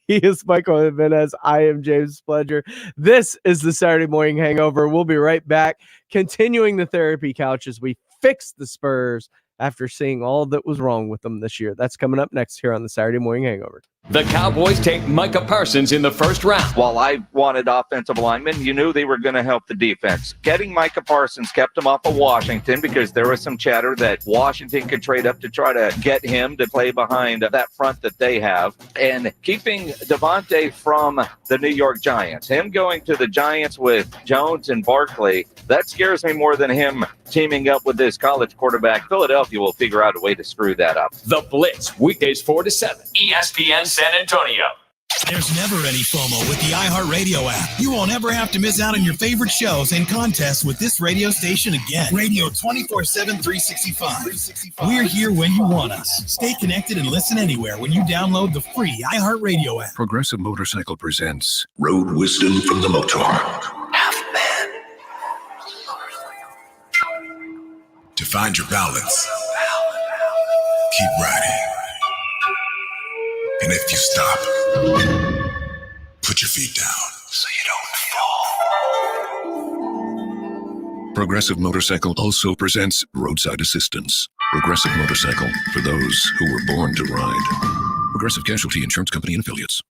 He is Michael Jimenez. I am James Pledger. This is the Saturday Morning Hangover. We'll be right back, continuing the therapy couch as we fix the Spurs after seeing all that was wrong with them this year. That's coming up next here on the Saturday Morning Hangover. The Cowboys take Micah Parsons in the first round. While I wanted offensive linemen, you knew they were going to help the defense. Getting Micah Parsons kept him off of Washington because there was some chatter that Washington could trade up to try to get him to play behind that front that they have. And keeping Devontae from the New York Giants, him going to the Giants with Jones and Barkley, that scares me more than him teaming up with this college quarterback. Philadelphia will figure out a way to screw that up. The Blitz, weekdays 4 to 7. ESPN San Antonio. There's never any FOMO with the iHeartRadio app. You won't ever have to miss out on your favorite shows and contests with this radio station again. Radio 24/7, 365. We're here when you want us. Stay connected and listen anywhere when you download the free iHeartRadio app. Progressive Motorcycle presents Road wisdom from the motor. To find your balance, keep riding. And if you stop, put your feet down so you don't fall. Progressive Motorcycle also presents roadside assistance. Progressive Motorcycle, for those who were born to ride. Progressive Casualty Insurance Company and Affiliates.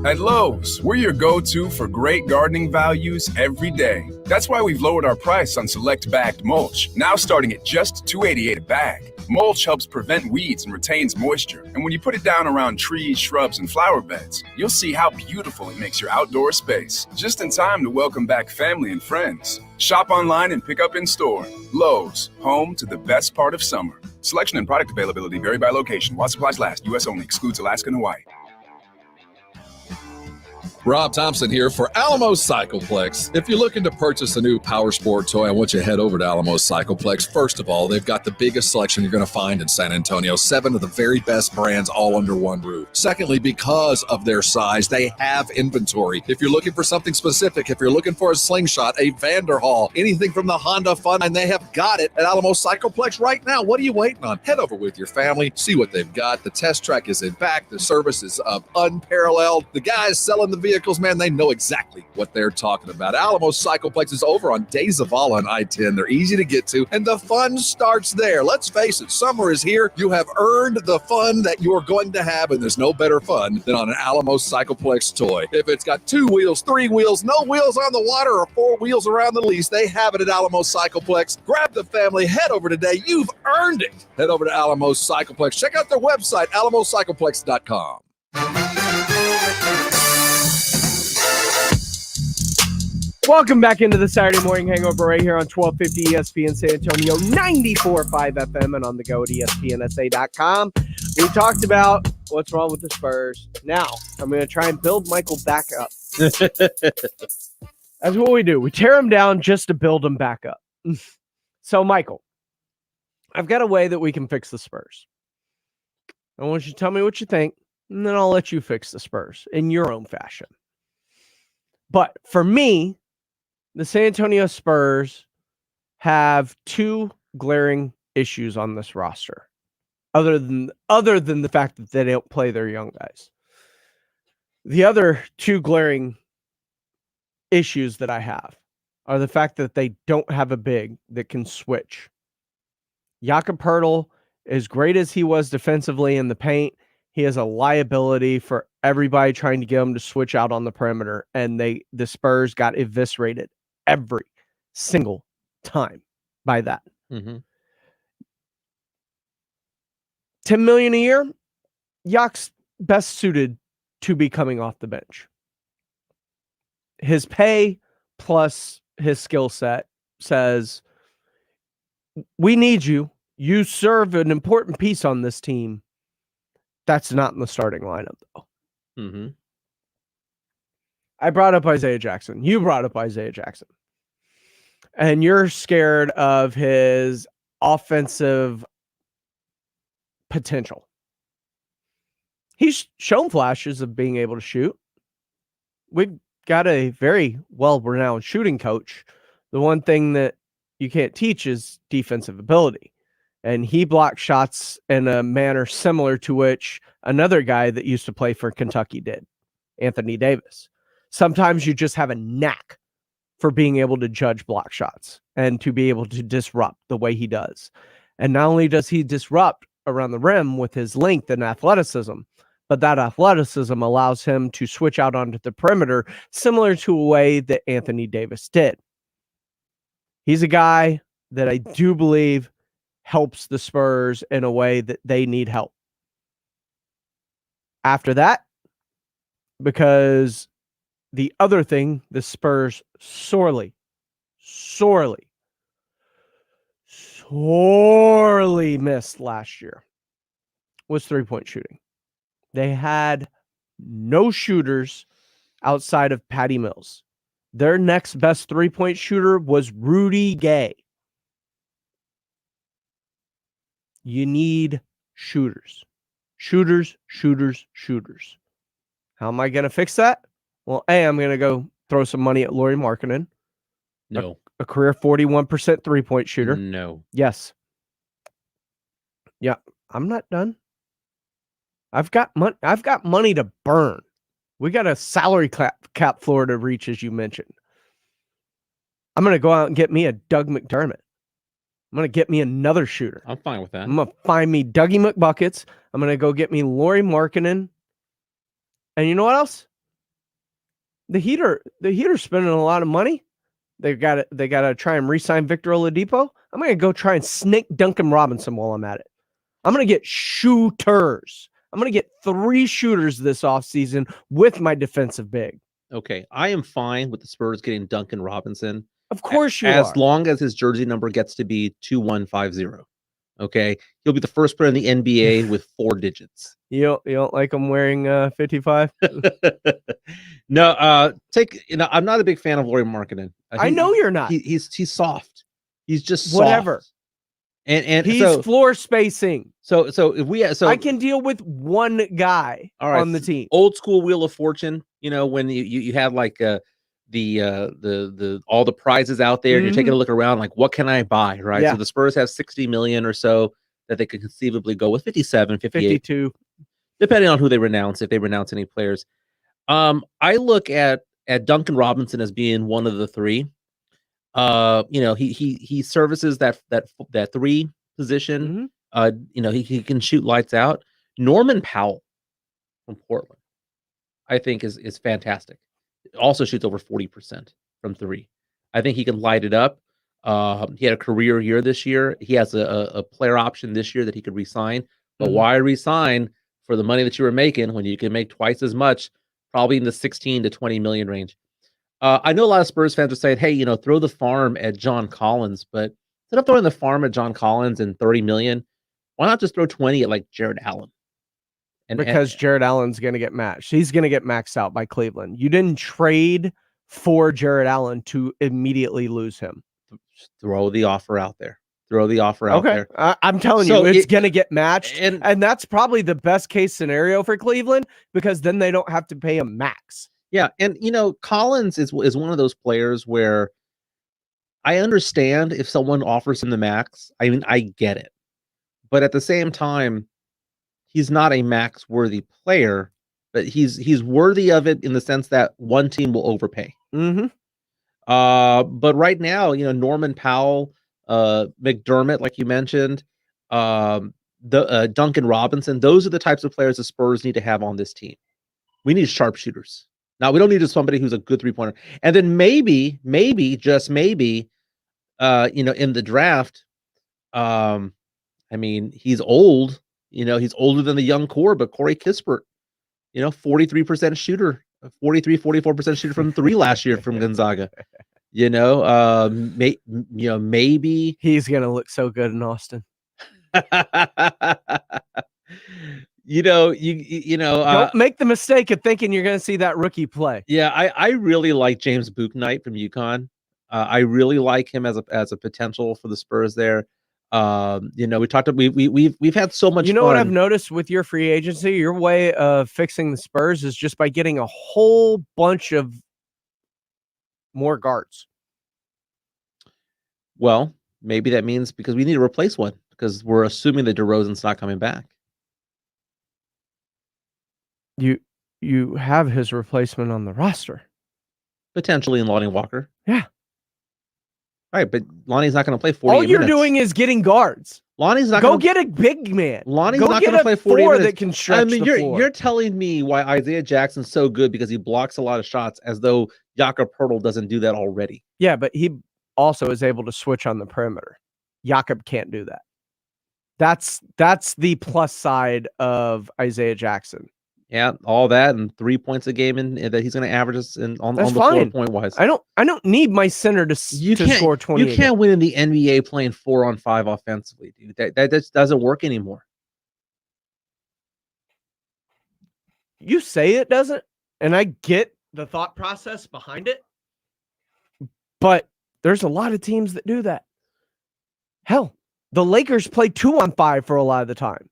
At Lowe's, we're your go-to for great gardening values every day. That's why we've lowered our price on select bagged mulch, now starting at just $2.88 a bag. Mulch helps prevent weeds and retains moisture. And when you put it down around trees, shrubs, and flower beds, you'll see how beautiful it makes your outdoor space. Just in time to welcome back family and friends. Shop online and pick up in store. Lowe's, home to the best part of summer. Selection and product availability vary by location. While supplies last, U.S. only. Excludes Alaska and Hawaii. Rob Thompson here for Alamo Cycleplex. If you're looking to purchase a new power sport toy, I want you to head over to Alamo Cycleplex. First of all, they've got the biggest selection you're going to find in San Antonio. 7 of the very best brands all under one roof. Secondly, because of their size, they have inventory. If you're looking for something specific, if you're looking for a slingshot, a Vanderhall, anything from the Honda Fun, and they have got it at Alamo Cycleplex right now. What are you waiting on? Head over with your family, see what they've got. The test track is in back. The service is unparalleled. The guys selling the vehicle vehicles, man, they know exactly what they're talking about. Alamo Cycleplex is over on De Zavala and I-10. They're easy to get to, and the fun starts there. Let's face it, summer is here. You have earned the fun that you're going to have, and there's no better fun than on an Alamo Cycleplex toy. If it's got 2 wheels, 3 wheels, no wheels on the water, or 4 wheels around the lease, they have it at Alamo Cycleplex. Grab the family, head over today. You've earned it. Head over to Alamo Cycleplex. Check out their website, alamocycleplex.com. Welcome back into the Saturday Morning Hangover right here on 1250 ESPN San Antonio, 94.5 FM, and on the go at ESPNSA.com. We talked about what's wrong with the Spurs. Now, I'm going to try and build Michael back up. That's what we do. We tear him down just to build him back up. So, Michael, I've got a way that we can fix the Spurs. I want you to tell me what you think, and then I'll let you fix the Spurs in your own fashion. But for me, the San Antonio Spurs have 2 glaring issues on this roster, other than the fact that they don't play their young guys. The other 2 glaring issues that I have are the fact that they don't have a big that can switch. Jakob Poeltl, as great as he was defensively in the paint, he is a liability for everybody trying to get him to switch out on the perimeter, and the Spurs got eviscerated every single time by that. Mm-hmm. $10 million a year, Yak's best suited to be coming off the bench. His pay plus his skill set says, we need you. You serve an important piece on this team. That's not in the starting lineup, though. Mm-hmm. I brought up Isaiah Jackson. You brought up Isaiah Jackson. And you're scared of his offensive potential. He's shown flashes of being able to shoot. We've got a very well-renowned shooting coach. The one thing that you can't teach is defensive ability. And he blocked shots in a manner similar to which another guy that used to play for Kentucky did, Anthony Davis. Sometimes you just have a knack for being able to judge block shots and to be able to disrupt the way he does. And not only does he disrupt around the rim with his length and athleticism, but that athleticism allows him to switch out onto the perimeter, similar to a way that Anthony Davis did. He's a guy that I do believe helps the Spurs in a way that they need help. After that, because the other thing the Spurs sorely missed last year was three-point shooting. They had no shooters outside of Patty Mills. Their next best three-point shooter was Rudy Gay. You need shooters. Shooters. How am I going to fix that? Well, I'm going to go throw some money at Lauri Markkanen. No. A career 41% three-point shooter. No. Yes. Yeah, I'm not done. I've got money to burn. We got a salary cap floor to reach, as you mentioned. I'm going to go out and get me a Doug McDermott. I'm going to get me another shooter. I'm fine with that. I'm going to find me Dougie McBuckets. I'm going to go get me Lauri Markkanen. And you know what else? The Heater's spending a lot of money. They got to try and re-sign Victor Oladipo. I'm going to go try and snake Duncan Robinson while I'm at it. I'm going to get shooters. I'm going to get 3 shooters this offseason with my defensive big. Okay, I am fine with the Spurs getting Duncan Robinson. Of course you as are. long as his jersey number gets to be 2150. Okay, he'll be the first player in the NBA with 4 digits. You don't like him wearing 55? No, I'm not a big fan of Lauri Markkanen. I know you're not. He's soft. He's just soft. Whatever. And he's so, floor spacing. So I can deal with one guy on the team. Old school Wheel of Fortune. You know, when you have like the all the prizes out there, and you're taking a look around, like, what can I buy? Right. Yeah. So the Spurs have 60 million or so that they could conceivably go with, 57, 58, 52, depending on who they renounce, if they renounce any players. I look at Duncan Robinson as being one of the three. He services that three position. He can shoot lights out. Norman Powell from Portland, I think is fantastic. Also shoots over 40% from three. I think he can light it up. He had a career year this year. He has a player option this year that he could resign. But why resign for the money that you were making when you can make twice as much, probably in the 16 to 20 million range? I know a lot of Spurs fans are saying, hey, throw the farm at John Collins, but instead of throwing the farm at John Collins and 30 million, why not just throw 20 at like Jared Allen? Because Jared Allen's going to get matched. He's going to get maxed out by Cleveland. You didn't trade for Jared Allen to immediately lose him. Throw the offer out there. There. I'm telling you, it's going to get matched. And that's probably the best case scenario for Cleveland, because then they don't have to pay him max. Yeah. And, Collins is one of those players where I understand if someone offers him the max. I mean, I get it. But at the same time, he's not a max worthy player, but he's worthy of it in the sense that one team will overpay. But right now, Norman Powell, McDermott, like you mentioned, Duncan Robinson, those are the types of players the Spurs need to have on this team. We need sharpshooters. Now, we don't need just somebody who's a good three-pointer. And then maybe, just maybe, in the draft, he's old. He's older than the young core, but Corey Kispert, 43% shooter, 44% shooter from three last year from Gonzaga. Maybe he's going to look so good in Austin. Don't make the mistake of thinking you're going to see that rookie play. Yeah, I really like James Bouknight from UConn. I really like him as a potential for the Spurs there. We've had so much fun. What I've noticed with your free agency, your way of fixing the Spurs is just by getting a whole bunch of more guards. Well, maybe that means because we need to replace one, because we're assuming that DeRozan's not coming back. You have his replacement on the roster. Potentially in Lonnie Walker. Yeah. Right, but Lonnie's not going to play 40 minutes. All you're doing is getting guards. Lonnie's not going to get a big man. Lonnie's not going to play 40 minutes. That can stretch the floor. You're telling me why Isaiah Jackson's so good because he blocks a lot of shots, as though Jakob Poeltl doesn't do that already. Yeah, but he also is able to switch on the perimeter. Jakob can't do that. That's the plus side of Isaiah Jackson. Yeah, all that and 3 points a game, and that he's going to average us on the floor point wise. I don't need my center to score 20. You can't win in the NBA playing 4-on-5 offensively, dude. That just doesn't work anymore. You say it doesn't, and I get the thought process behind it, but there's a lot of teams that do that. Hell, the Lakers play 2-on-5 for a lot of the time.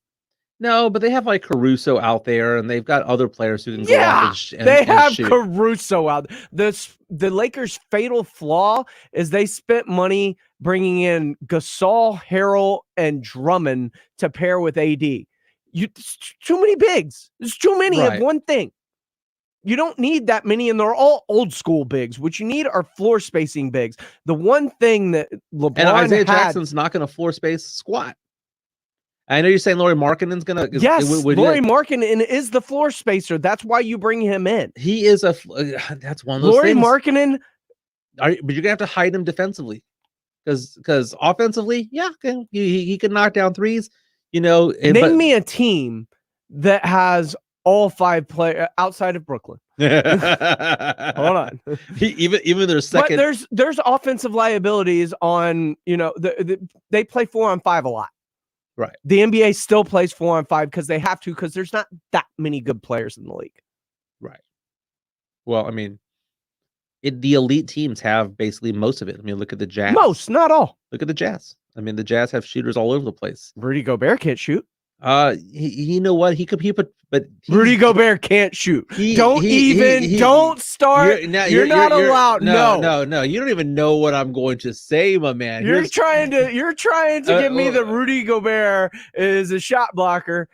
No, but they have like Caruso out there, and they've got other players who can go off and they have shoot. Caruso out. The Lakers' fatal flaw is they spent money bringing in Gasol, Harrell, and Drummond to pair with AD. Too many bigs. There's too many of one thing. You don't need that many, and they're all old school bigs. What you need are floor spacing bigs. The one thing that LeBron and Isaiah Jackson's not going to floor space squat. I know you're saying Lauri Markkinen's going to. Yes, Lauri Markkinen is the floor spacer. That's why you bring him in. He is that's one of those Lauri things. Markkinen. But you're going to have to hide him defensively. Because offensively, yeah, he can knock down threes. Name me a team that has all 5 players outside of Brooklyn. Hold on. Even their second. But there's offensive liabilities on, they play 4-on-5 a lot. Right. The NBA still plays 4-on-5 because they have to, because there's not that many good players in the league. Right. Well, I mean, the elite teams have basically most of it. I mean, look at the Jazz. Most, not all. Look at the Jazz. I mean, the Jazz have shooters all over the place. Rudy Gobert can't shoot. You know what? He could, but Rudy Gobert can't shoot. Don't start. You're not allowed. No. You don't even know what I'm going to say, my man. You're trying to give me that Rudy Gobert is a shot blocker.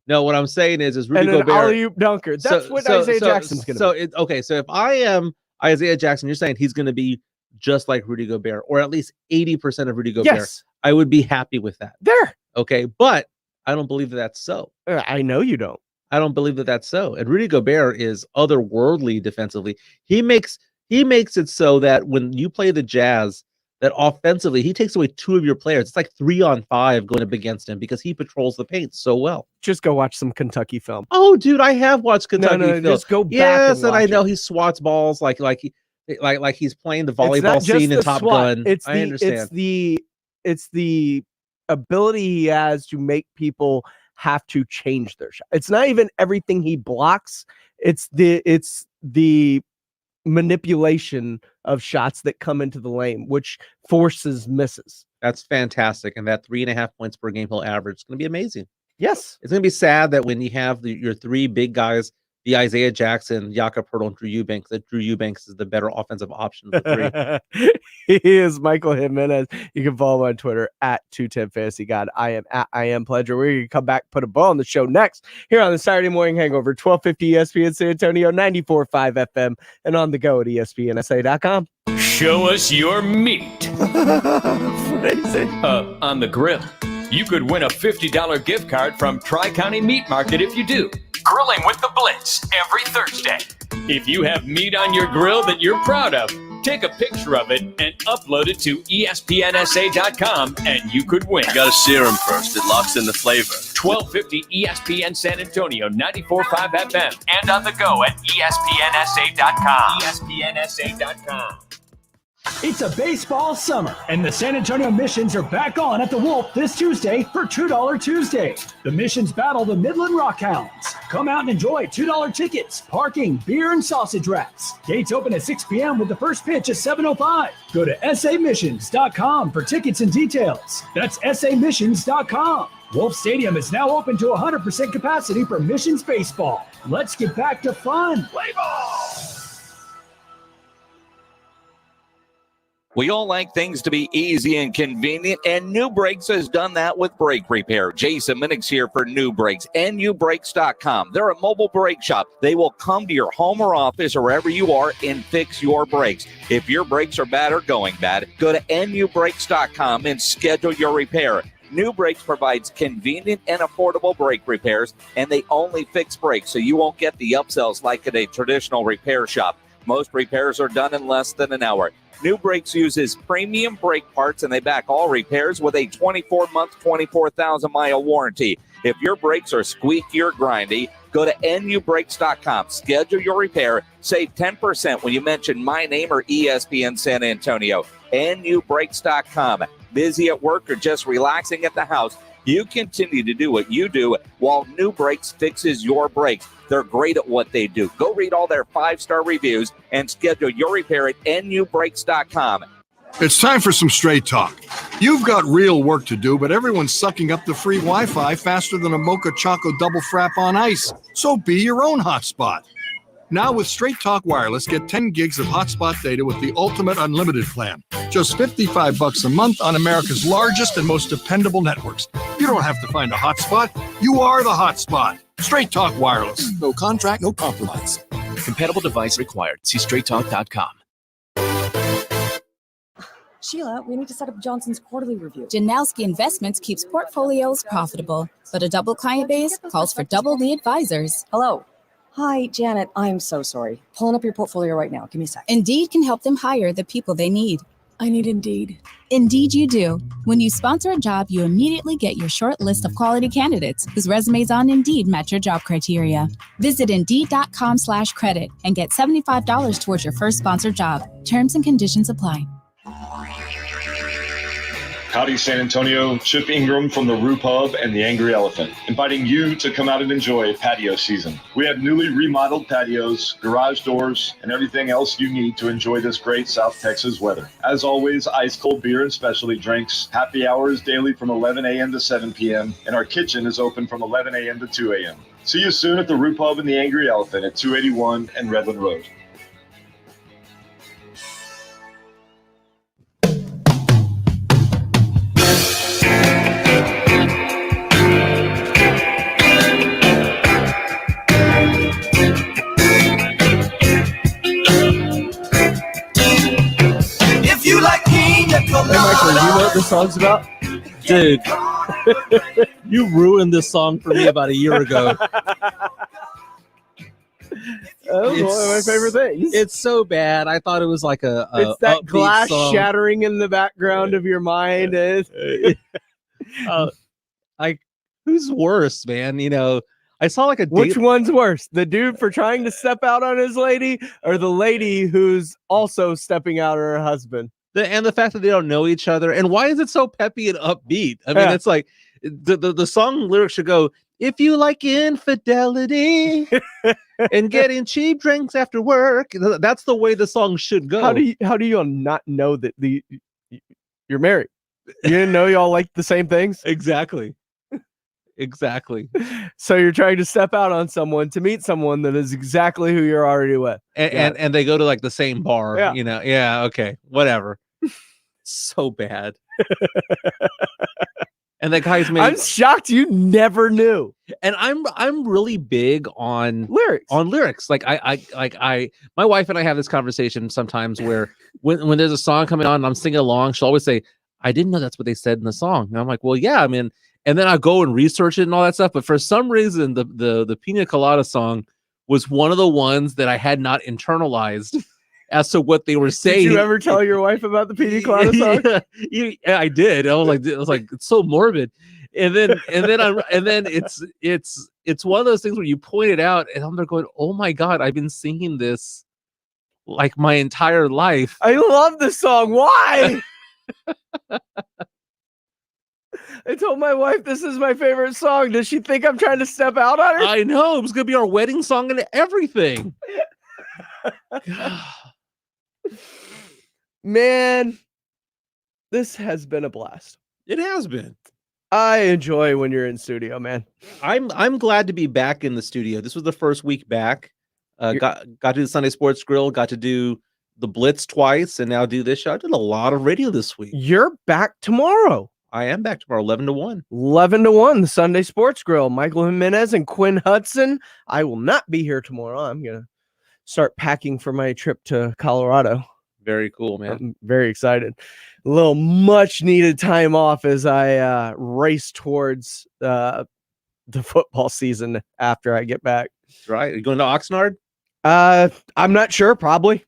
No, what I'm saying is Rudy and an Gobert. alley-oop dunker. That's what Isaiah Jackson's going to be. Okay, so if I am Isaiah Jackson, you're saying he's going to be just like Rudy Gobert, or at least 80% of Rudy Gobert. Yes. I would be happy with that. There. Okay, but I don't believe that that's so. I know you don't. I don't believe that that's so. And Rudy Gobert is otherworldly defensively. He makes it so that when you play the Jazz, that offensively he takes away 2 of your players. It's like 3-on-5 going up against him because he patrols the paint so well. Just go watch some Kentucky film. Oh, dude, I have watched Kentucky film. Just go back. Yes, and I know he swats balls like he's playing the volleyball scene in Top Gun. I understand. It's the ability he has to make people have to change their shot. It's not even everything he blocks. It's the manipulation of shots that come into the lane, which forces misses. That's fantastic. And that 3.5 points per game he'll average is going to be amazing. Yes. It's going to be sad that when you have your 3 big guys, the Isaiah Jackson, Jakob Poeltl, and Drew Eubanks, that Drew Eubanks is the better offensive option of the 3. He is Michael Jimenez. You can follow him on Twitter at 210FantasyGod. I am at I am Pledger. We're going to come back, put a bow on the show next here on the Saturday Morning Hangover, 1250 ESPN San Antonio, 94.5 FM, and on the go at ESPNSA.com. Show us your meat. On the grill. You could win a $50 gift card from Tri-County Meat Market if you do. Grilling with the Blitz every Thursday. If you have meat on your grill that you're proud of, take a picture of it and upload it to ESPNSA.com and you could win. You gotta sear them first. It locks in the flavor. 1250 ESPN San Antonio, 94.5 FM, and on the go at ESPNSA.com. ESPNSA.com. It's a baseball summer, and the San Antonio Missions are back on at the Wolf this Tuesday for $2 Tuesday. The Missions battle the Midland Rockhounds. Come out and enjoy $2 tickets, parking, beer, and sausage wraps. Gates open at 6 p.m. with the first pitch at 7:05. Go to samissions.com for tickets and details. That's samissions.com. Wolf Stadium is now open to 100% capacity for Missions baseball. Let's get back to fun. Play ball! We all like things to be easy and convenient, and New Brakes has done that with brake repair. Jason Minix here for New Brakes, nubrakes.com. They're a mobile brake shop. They will come to your home or office or wherever you are and fix your brakes. If your brakes are bad or going bad, go to nubrakes.com and schedule your repair. New Brakes provides convenient and affordable brake repairs, and they only fix brakes, so you won't get the upsells like at a traditional repair shop. Most repairs are done in less than an hour. New Brakes uses premium brake parts, and they back all repairs with a 24-month, 24,000-mile warranty. If your brakes are squeaky or grindy, go to nubrakes.com. Schedule your repair. Save 10% when you mention my name or ESPN San Antonio. nubrakes.com. Busy at work or just relaxing at the house, you continue to do what you do while New Brakes fixes your brakes. They're great at what they do. Go read all their 5-star reviews and schedule your repair at nubrakes.com. It's time for some straight talk. You've got real work to do, but everyone's sucking up the free Wi-Fi faster than a Mocha Choco double frap on ice. So be your own hotspot. Now with Straight Talk Wireless, get 10 gigs of hotspot data with the Ultimate Unlimited plan. Just $55 a month on America's largest and most dependable networks. You don't have to find a hotspot. You are the hotspot. Straight Talk Wireless. No contract, no compromise. Compatible device required. See straighttalk.com. Sheila, we need to set up Johnson's quarterly review. Janowski Investments keeps portfolios profitable, but a double client base calls for double the advisors. Hello. Hi, Janet. I'm so sorry. Pulling up your portfolio right now. Give me a sec. Indeed can help them hire the people they need. I need Indeed. Indeed you do. When you sponsor a job, you immediately get your short list of quality candidates whose resumes on Indeed match your job criteria. Visit Indeed.com/credit and get $75 towards your first sponsored job. Terms and conditions apply. Howdy, San Antonio. Chip Ingram from the Roo Pub and the Angry Elephant, inviting you to come out and enjoy patio season. We have newly remodeled patios, garage doors, and everything else you need to enjoy this great South Texas weather. As always, ice cold beer and specialty drinks. Happy hours daily from 11 a.m. to 7 p.m., and our kitchen is open from 11 a.m. to 2 a.m. See you soon at the Roo Pub and the Angry Elephant at 281 and Redland Road. song's about? Dude, you ruined this song for me about a year ago. Oh, one of my favorite things. It's so bad. I thought it was like it's that upbeat glass song. shattering in the background of your mind. Like, who's worse, man? You know, I saw like a Which one's worse? The dude for trying to step out on his lady, or the lady who's also stepping out on her husband? And the fact that they don't know each other. And why is it so peppy and upbeat? I mean, it's like the song lyrics should go, if you like infidelity and getting cheap drinks after work. That's the way the song should go. How do you not know that you're married? You didn't know y'all like the same things? Exactly. So you're trying to step out on someone to meet someone that is exactly who you're already with. And they go to like the same bar, Yeah. you know? Yeah. Okay. Whatever. So bad. And that guy's made. I'm shocked you never knew. And I'm really big on lyrics. Like my wife and I have this conversation sometimes where when there's a song coming on and I'm singing along, she'll always say, I didn't know that's what they said in the song. And I'm like, well, yeah, I mean, and then I go and research it and all that stuff. But for some reason, the Pina Colada song was one of the ones that I had not internalized as to what they were saying. Did you ever tell your wife about the Pina Colada song? Yeah, I did. I was like, it's so morbid. And then it's one of those things where you point it out, and I'm there going, oh my God, I've been singing this like my entire life. I love this song. Why? I told my wife this is my favorite song. Does she think I'm trying to step out on her? I know. It was going to be our wedding song and everything. Man, this has been a blast. It has been. I enjoy when you're in studio, man. I'm glad to be back in the studio. This was the first week back. Got to do the Sunday Sports Grill, got to do the Blitz twice, and now do this show. I did a lot of radio this week. You're back tomorrow. I am back tomorrow, 11 to 1. 11 to 1, the Sunday Sports Grill. Michael Jimenez and Quinn Hudson. I will not be here tomorrow. I'm going to start packing for my trip to Colorado. Very cool, man. I'm very excited. A little much needed time off as I race towards the football season after I get back. That's right. Are you going to Oxnard? I'm not sure. Probably.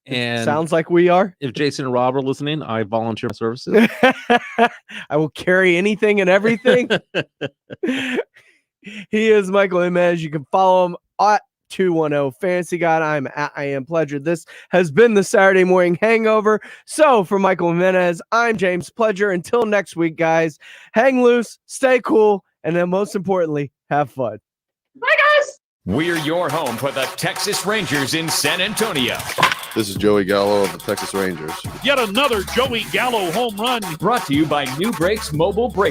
And sounds like we are. If Jason and Rob are listening, I volunteer my services. I will carry anything and everything. He is Michael Jimenez. You can follow him at 210 Fantasy God. I'm at I Am Pledger. This has been the Saturday Morning Hangover. So for Michael Jimenez, I'm James Pledger. Until next week, guys, hang loose, stay cool, and then most importantly, have fun. Bye, guys. We're your home for the Texas Rangers in San Antonio. This is Joey Gallo of the Texas Rangers. Yet another Joey Gallo home run. Brought to you by New Brakes Mobile Break